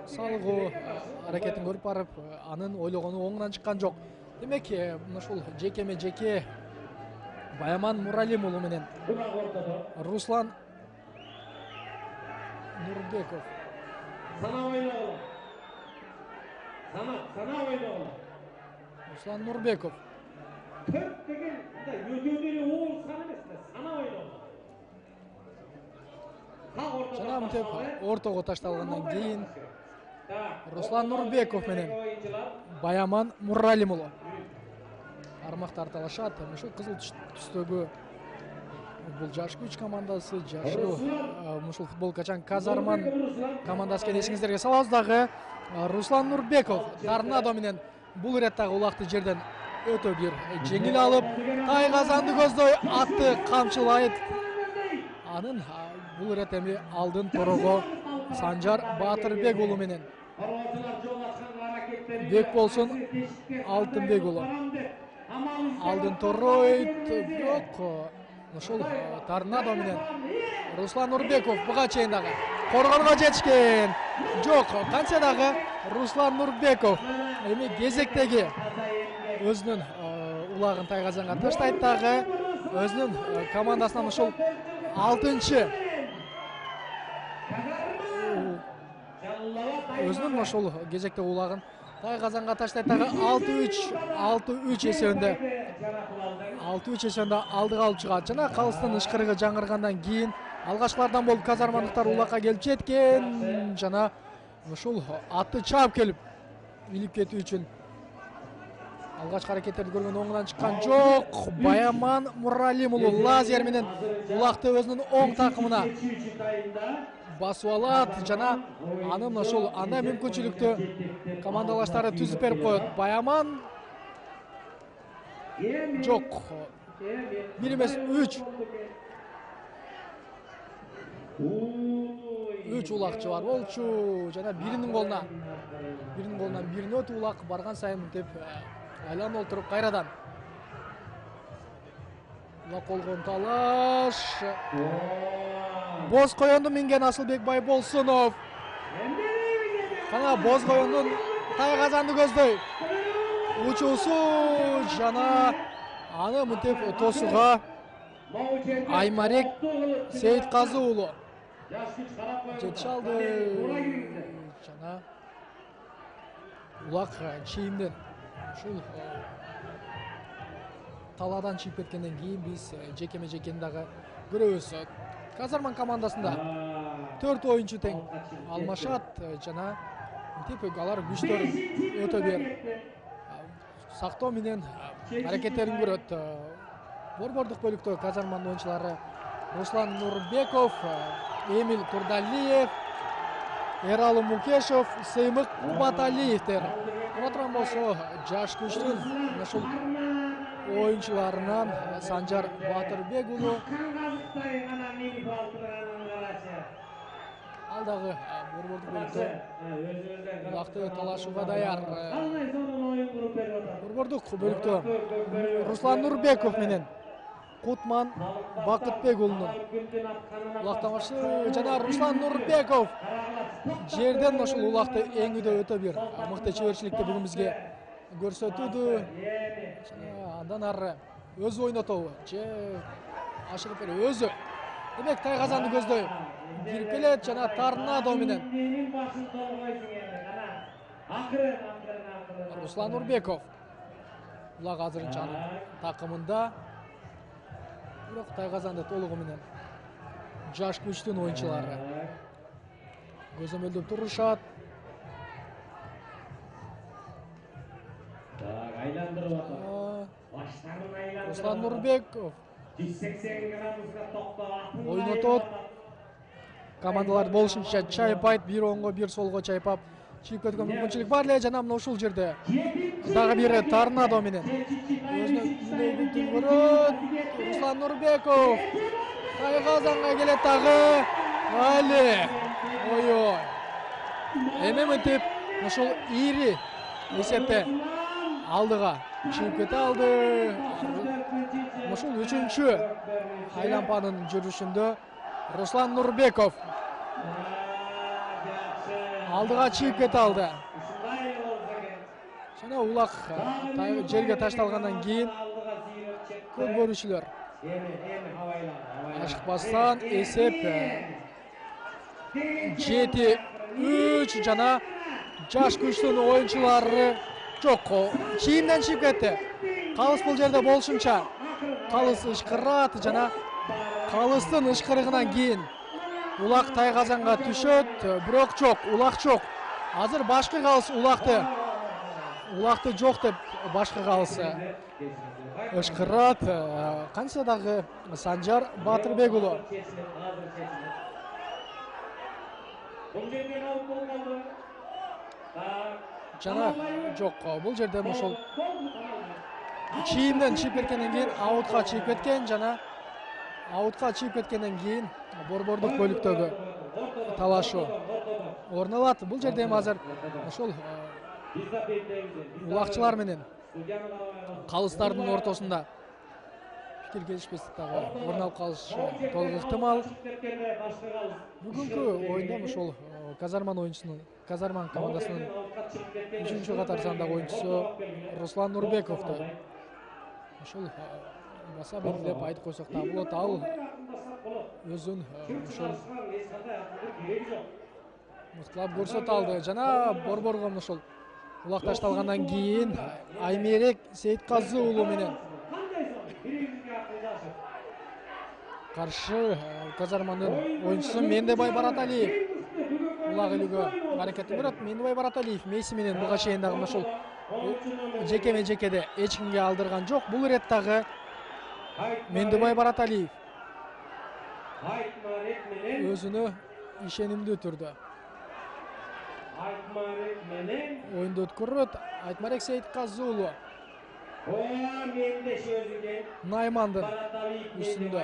S1: салгуу аракетин көрүп барып, анын ойлогону оңунан чыккан жок. Демек, ушул жекеме жеке Баяман Муралим уулу менен Руслан Нурбеков Руслан Нурбеков жана мынтип ортого ташталгандан кийин Руслан Нурбеков менен Баяман Муралим уулу армактар талашат. Ушул кызыл түстөгү бул жаш күч командасы, жашыл ушул футболкачан Казарман командасы экенин эсиңиздерге салабыз дагы. Руслан Нурбеков торнадо менен бул ирет дагы улакты жерден өтө бир жеңил алып, Тайгазанды көздөй атты камчылайт. Анын бул ирет эми алдын торого Санжар Батырбек уулу менен Бек болсун Алтынбек уулу алдын торойт. Бирок ушул торнадо менен Руслан Нурбеков буга чейин дагы коргонго жетишкен жок. Кантсе дагы Руслан Нурбеков эми кезектеги өзүнүн улагын Тайгазанга таштайт дагы. Өзүнүн командасынан ушул 6-чы өзүнүн ошол кезекте улагын Тайгазанга таштайт дагы. 6-3 эсебинде 6-3 эсебинде алдыга алып чыгат жана калыстын ышкырыгы жаңыргандан кийин алгачкылардан болуп казармандыктар улакка келип жеткен жана ушул атты чаап келип илип кетүү үчүн алгачкы аракеттерди көргөн оңунан чыккан жок. Баяман Муралим уулу лазер менен улакты өзүнүн оң такымына басып алат жана анын ошол андай мүмкүнчүлүктү командалаштары түзүп берип коет. Баяман жок. 1 эмес 3 3 улакчы бар болчу. Жана биринин колунан бирине өтүп улак барган сайын мынтип айланып олтуруп кайрадан улак колгон талаш. Боз коёнду минген Асылбек Байболсунов. Кана боз коёндун тайгазанды көздөй. Учуусу жана аны мынтип тосууга Аймарек Сейитказы уулу жетише алды. Жана улак чийимден ушул талаадан чийип кеткенден кийин биз жекеме-жекени дагы көрөбүз. Казарман командасында 4 оюнчу тең алмашат жана мынтип алар күчтөрүн өтө бер сактоо менен аракеттерин көрөт. Борбордук бөлүктө казарманын оюнчулары Руслан Нурбеков, Эмиль Турдалиев, Эралы Мукешев, Сыймык Баталиевдер. Отурган болсо жаш күчтүн ушул оюнчуларынан Санжар Батырбек уулу ал дагы борбордук бөлүктө улакты талашууга даяр. Борбордук бөлүктө Руслан Нурбеков менен Кутман Бакытбек уулунун улактамашы жана Руслан Нурбеков жерден ошол улакты эңүүдө өтө бир мыкты чеберчиликти бүгүн бизге көрсөтүүдө. Андан ары өзү ойнотобу же ашыгып берип өзү. Демек тайгазанды көздөй кирип келет жана торнадо менен Руслан Нурбеков. Улак азырынча анын такымында. Бирок тайгазанды толугу менен жаш күчтүн оюнчулары көзөмөлдөп турушат.
S2: Айландырып атат. Баштарын айландырып.
S1: Руслан Нурбеков
S2: 180 градуска токтоп
S1: ойнотот. Командалар болушунча чайпайт, бир оңго, бир солго чайпап чийип кеткен мүмкүнчүлүк бар эле. Жана мына ушул жерде дагы бир торнадо менен өзүнө көрөт. Руслан Нурбеков тайгазанга келет дагы. Али. Ой. Эми мынтип ушул ири эсепте алдыга чыгып кете алды. Ушул 3-чү айлампанын жүрүшүндө Руслан Нурбеков алдыга чыгып кете алды. Жана улак жерге ташталгандан кийин көп көрүүчүлөр ашыкпастан эсеп 7-3 жана жаш күчтүн оюнчулары жок. Чийимден чыгып кетти. Калыс бул жерде болушунча Калыс ышкырат жана Калыстын ышкырыгынан кийин улак тайгазанга түшөт, бирок жок, улак жок. Азыр башкы Калыс улакты жок деп башкы Калыс ышкырат. Канча дагы Санжар Батырбек уулу. Жана жок, бул жерде ошол чийимден чыгып кеткенден кийин аутка чыгып кеткен жана аутка чыгып кеткенден кийин борбордук бөлүктөгү талашуу орун алат. Бул жерде эми азыр ошол улакчылар менен калыстардын ортосунда пикир келишпестик дагы орун алып калышы толук ыктымал. Бүгүнкү оюнда ошол казарман командасынын 3-чү катар сандагы оюнчусу Руслан Нурбековду ошол баса белгилеп айтып койсок да болот. Ал өзүн ошол мыктылап көрсөтө алды жана борборго ошол улак ташталгандан кийин Аймарек Сейитказы уулу менен каршы казарманын оюнчусу Мендебай Бараталиев улак илүүгө аракетин көрөт. Мендебай Бараталиев мейси менен буга чейин дагы ошол жекеме-жекеде эч кимге алдырган жок. Бул ирет дагы Мендебай Бараталиев өзүнө ишенимдүү түрдө оюнду өткөрөт. Айтмарек Сейитказы уулу Наймандын үстүндө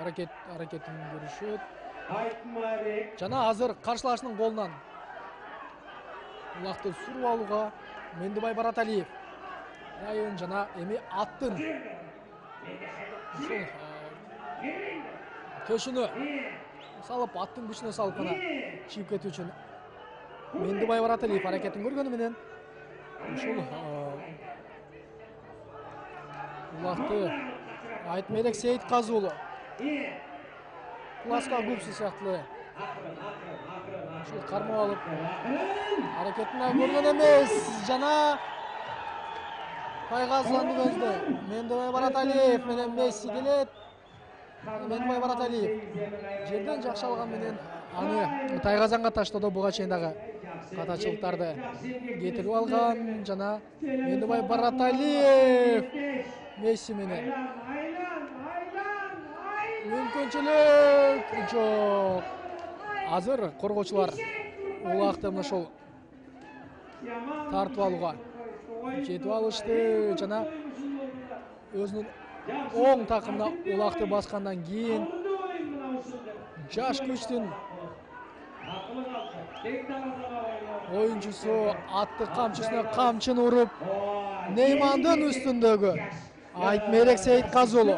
S1: аракетин көрүшөт.
S2: Айтмарик.
S1: Жана азыр каршылашынын колунан улакты суруп алууга Мендибай Бараталиев район жана эми аттын ушул төшүнө салып, аттын күчүнө салып гана чыгып кетүү үчүн Мендибай Бараталиев аракетин көргөнү менен ушул улакты Айтмерек Сейитказы уулу класска күпсү сыяктуу ушул кармап алып аракетин көргөн эмес жана Тайгазыланды көздө. Мендибай Бараталиев менен Месси келет. Мендибай Бараталиев жерден жакшы алган менен аны Тайгазанга таштоодо буга чейин дагы катачылыктарды кетирип алган жана Мендибай Бараталиев Месси менен мүмкүнчүлүк жок. Азыр коргоочулар улакты мына ошол тартып алууга жетип алышты жана өзүнүн оң такымына улакты баскандан кийин жаш күчтүн оюнчусу атты камчысына камчын уруп Неймандын үстүндөгү Айтмерек Сейитказы уулу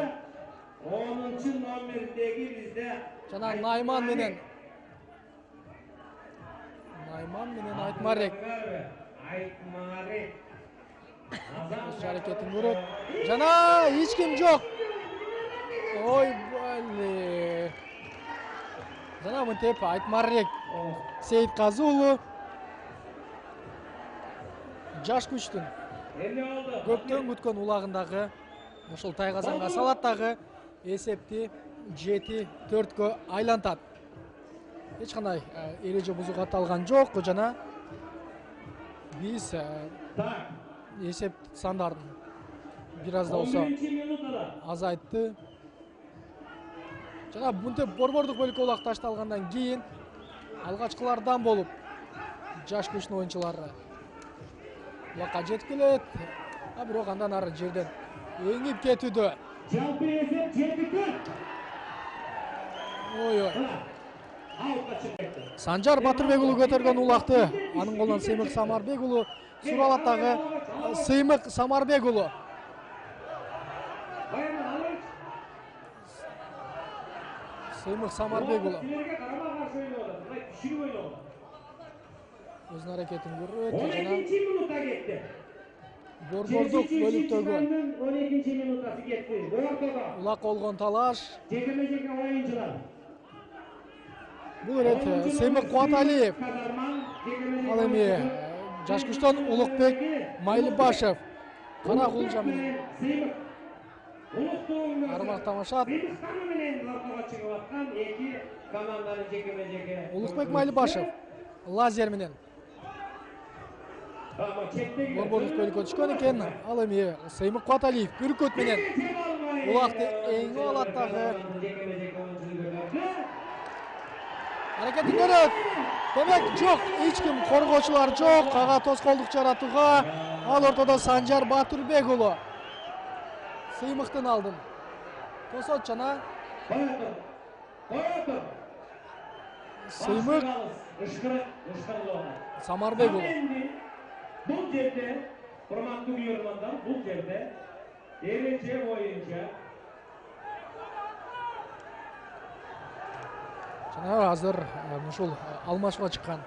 S2: 10-номердеги бизде
S1: жана Найман менен Айтмарек аракетин көрөт жана эч ким жок. Ой бали. Жана мынтип Айтмарек Сейитказы уулу жаш күчтүн көптөн күткөн улагындагы ошол Тайгазанга салат дагы эсепти 7-4гө айлантат. Эч кандай эреже бузуу катталган жок жана биз эсеп сандарын бир аз да болсо азайтты. Жана мынтип борбордук бөлүккө улак ташталгандан кийин алгачкылардан болуп жаш күчтүн оюнчулары улакка жетип келет. Бирок андан ары жерден эңип кетүүдө.
S4: Жалпы эсеп 7-4.
S1: Ой. Санжар Батырбек уулу көтөргөн улакты анын колунан Сыймык Самарбек уулу суралат дагы. Сыймык Самарбек уулу. Сыймык Самарбек уулу. Өзүнүн аракетин көрөт жана борбордук бөлүктөгү
S4: 12 минутасы кетти. Ортодо.
S1: улак болгон талаш.
S4: Жеке-жеке оюнчулар.
S1: Бул рет Сыймык Кубаталиев. Ал эми жаш күчтөн Улукбек Майлыбашев кара кулжа менен армак тамашат. Улукбек Майлыбашев лазер менен борбордук бөлүккө түшкөн экен. Ал эми Сыймык Кубаталиев бүркөт менен улакты эңип алат дагы. Аракетин көрөт. Демек жок, эч ким коргоочулар жок. Ага тоскоолдук жаратууга ал ортодо Санжар Батырбек уулу Сыймыктын алдын тосот жана Сыймык Самарбек уулу.
S2: Бул жерде, урматтуу көрөрмандар, бул жерде эреже боюнча
S1: жана азыр ушул алмашууга чыккан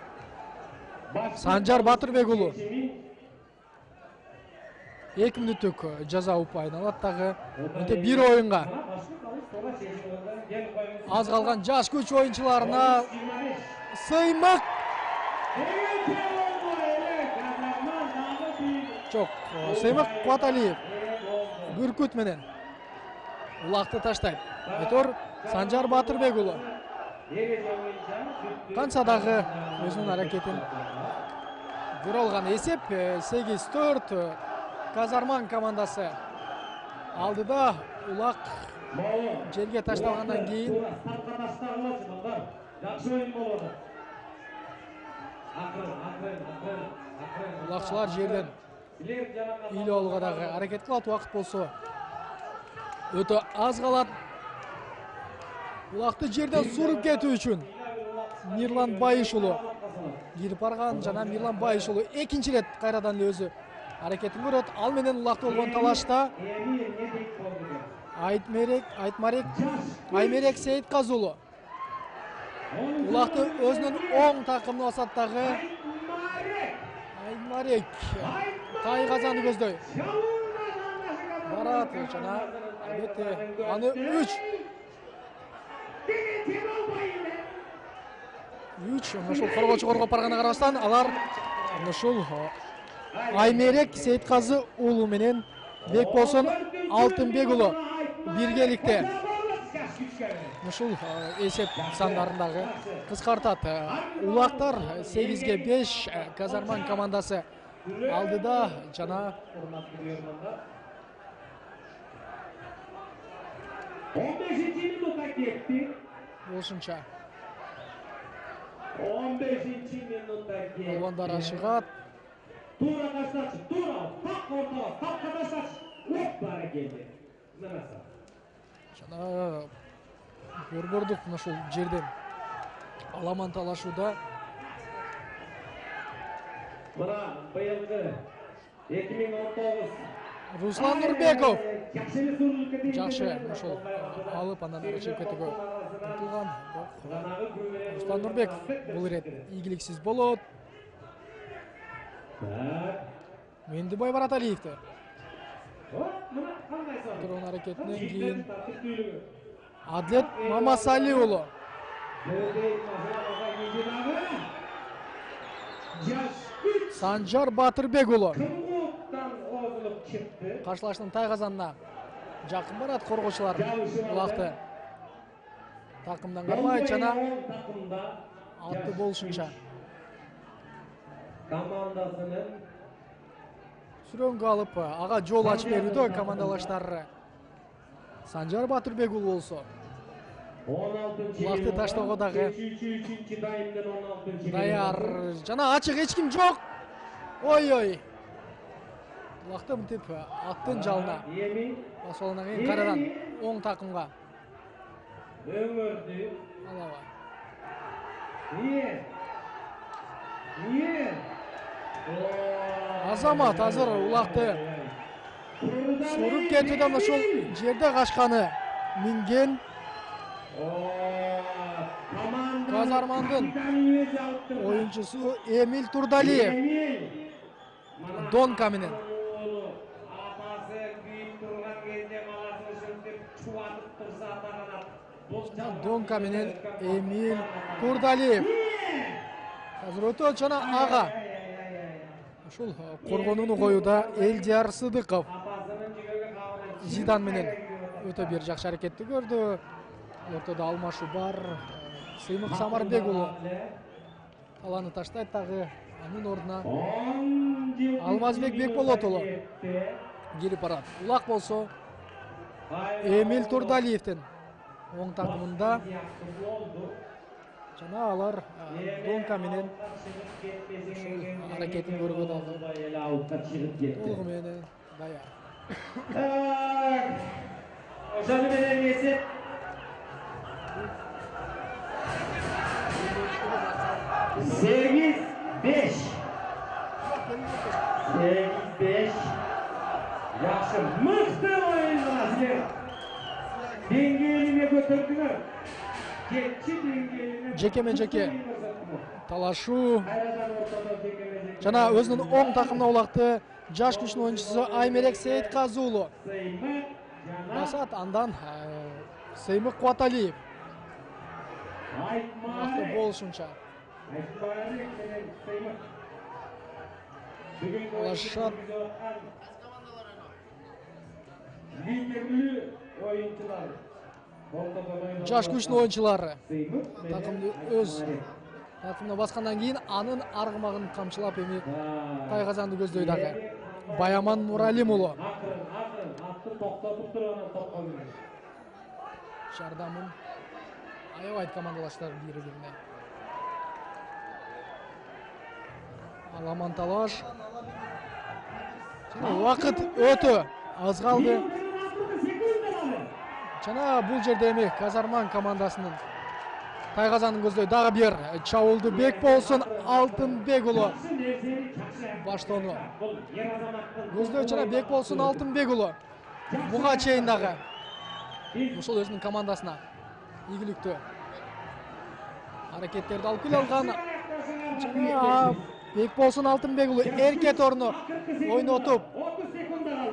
S1: Санжар Батырбек уулу 2 мүнөттүк жаза упайын алат дагы. Мынтип бир оюнга аз калган жаш күч оюнчуларына Сыймык жок, Сыймык Кубаталиев бүркүт менен улакты таштайт. Айтор Санжар Батырбек уулу канча дагы өзүнүн аракетин көрө алган. Эсеп 8-4 Казарман командасы алдыда. Улак жерге ташталгандан кийин
S2: жакшы оюн болду.
S1: улакчылар жерден үйлө алууга дагы аракет кылат. Убакыт болсо өтө аз калат. Улақты жерден суырып кетүү үчүн Мирлан Байыш уулу кирип барган жана Мирлан Байыш уулу экинчи ирет кайрадан эле өзү аракетин көрөт. Ал менен улакты болгон талашта Аймерек Сейитказы уулу улакты өзүнүн оң такымына басат дагы. Аймарек тай казаны көздөй барат жана албетте аны 3 ошол коргоочу коргоп барганына карабастан алар ушул Аймерек Сейитказы уулу менен Бекболсун Алтынбек уулу биргеликте ушул эсеп сандарын кыскартат. Улактар 8-ге 5 Казарман командасы алдыда жана
S4: 15-минутта кетти.
S1: ошонча
S4: 15-минутта кетти.
S1: балбандар ашыгат.
S4: Тура таштачы, тура, так ортого, так таштачы. Оппара келди. Мынаса.
S1: Жана борбордук ушул жерден аламан талашууда.
S4: Мына быйылгы 2019
S1: Руслан Нурбеков
S4: жакшы
S1: жакшы ошол алып андан ары чыгып кетүүгө умтулган. Руслан Нурбеков бул ирет ийгиликсиз болот. Мендибай Бараталиевди турган аракетинен кийин Адлет Мамасали уулу Санжар Батырбек уулу каршылаштын тай казанына жакын барат. Коргоочулар улакты такымдан кармайт жана атты болушунча
S4: командасынын
S1: сүрөнгө алып ага жол ачып берүүдө командалаштары. Санжар Батырбек уулу болсо
S4: 16-чы
S1: улакты таштоого дагы
S4: 3-3 дайымдын 16-чы
S1: даяр жана ачык эч ким жок. Ой улакты мынтип аттын жалына басып кийин кайрадан оң такымга
S4: өңөрдү
S1: алаба. Азамат азыр улакты суруп кетүүдө ошол жерде качканы минген Казармандын оюнчусу Эмиль Турдалиев Донка менен Донка менен Эмиль Турдалиев азыр өтөт жана ага ушул коргонууну коюуда Элдияр Сыдыков Зидан менен өтө бир жакшы аракетти көрдү. Ортодо алмашуу бар. Сыймык Самарбек уулу таланы таштайт дагы. Анын ордуна Алмазбек Бекболот уулу кирип барат. Улак болсо Эмиль Турдалиевдин оң такымында жана алар Донка менен аракетин көргө дагы толугу менен даяр.
S4: Ошону менен эсеп 8-5 жакшы мыкты оюндар силер деңгээлине көтөрдүңөр.
S1: Жекеме жеке талашуу жана өзүнүн оң такымына улакты жаш күчтүн оюнчусу Аймерек Сейитказы уулу басат. Андан Сыймык Кубаталиев улакты болушунча алышат. Жаш күчтүн оюнчулары такымды өз такымына баскандан кийин анын аргымагын камчылап эми тай казанды көздөй дагы. Баяман Нуралим уулу жардамын аябайт командалаштар бири-бирине. Аламан талаш. Убакыт өтө аз калды. Жана бул жерде эми Казарман командасынын Тайгазанын көздөй дагы бир чабуулду Бек болсун Алтынбек уулу баштоону көздөй жана Бек болсун Алтынбек уулу буга чейин дагы ушул өзүнүн командасына ийгиликтүү аракеттерди алып келе алган. Бек болсун Алтынбек уулу эркет орну ойнотуп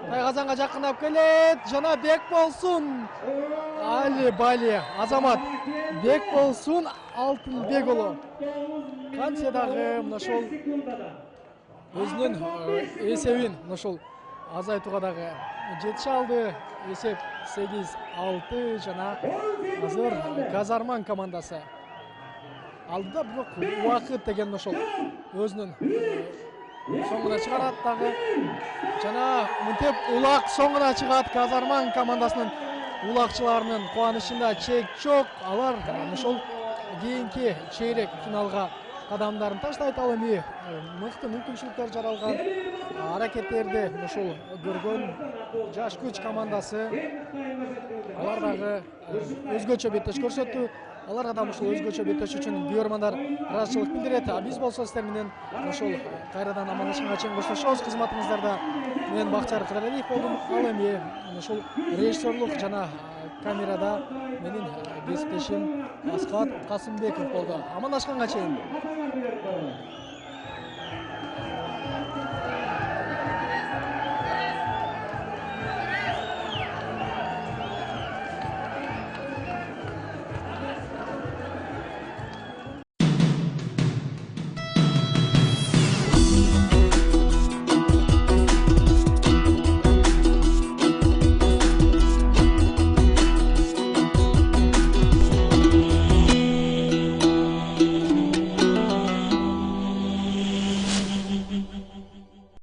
S1: Тайгазанга жакындап келет. Жана Бек болсун Али Бали Азамат Бек болсун Алтынбек уулу кантсе дагы мына ошол өзүнүн эсебин ошол азайтууга дагы жетише алды. Эсеп 8-6 жана азыр Казарман командасы алдыда, бирок убакыт деген ошол өзүнүн соңуна чыгарат дагы. Жана мынтип улак соңуна чыгат. Казарман командасынын улакчыларынын кубанычында чек жок. Алар ошол кийинки чейрек финалга кадамдарын таштайт. Ал эми мыкты мүмкүнчүлүктөр жаралган аракеттерди ошол көргөн жаш күч командасы. Алар дагы өзгөчө беттеш көрсөттү. Аларга да ушул өзгөчө беттеш үчүн күйөрмандар ыраазычылык билдирет. Биз болсо сиздер менен ошол кайрадан амандашканга чейин коштошобуз. Кызматыңыздарда мен Бакчар Кыралиев болдум. Ал эми ушул режиссерлук жана камерада менин кесиптешим Аскат Касымбеков болду. Амандашканга чейин.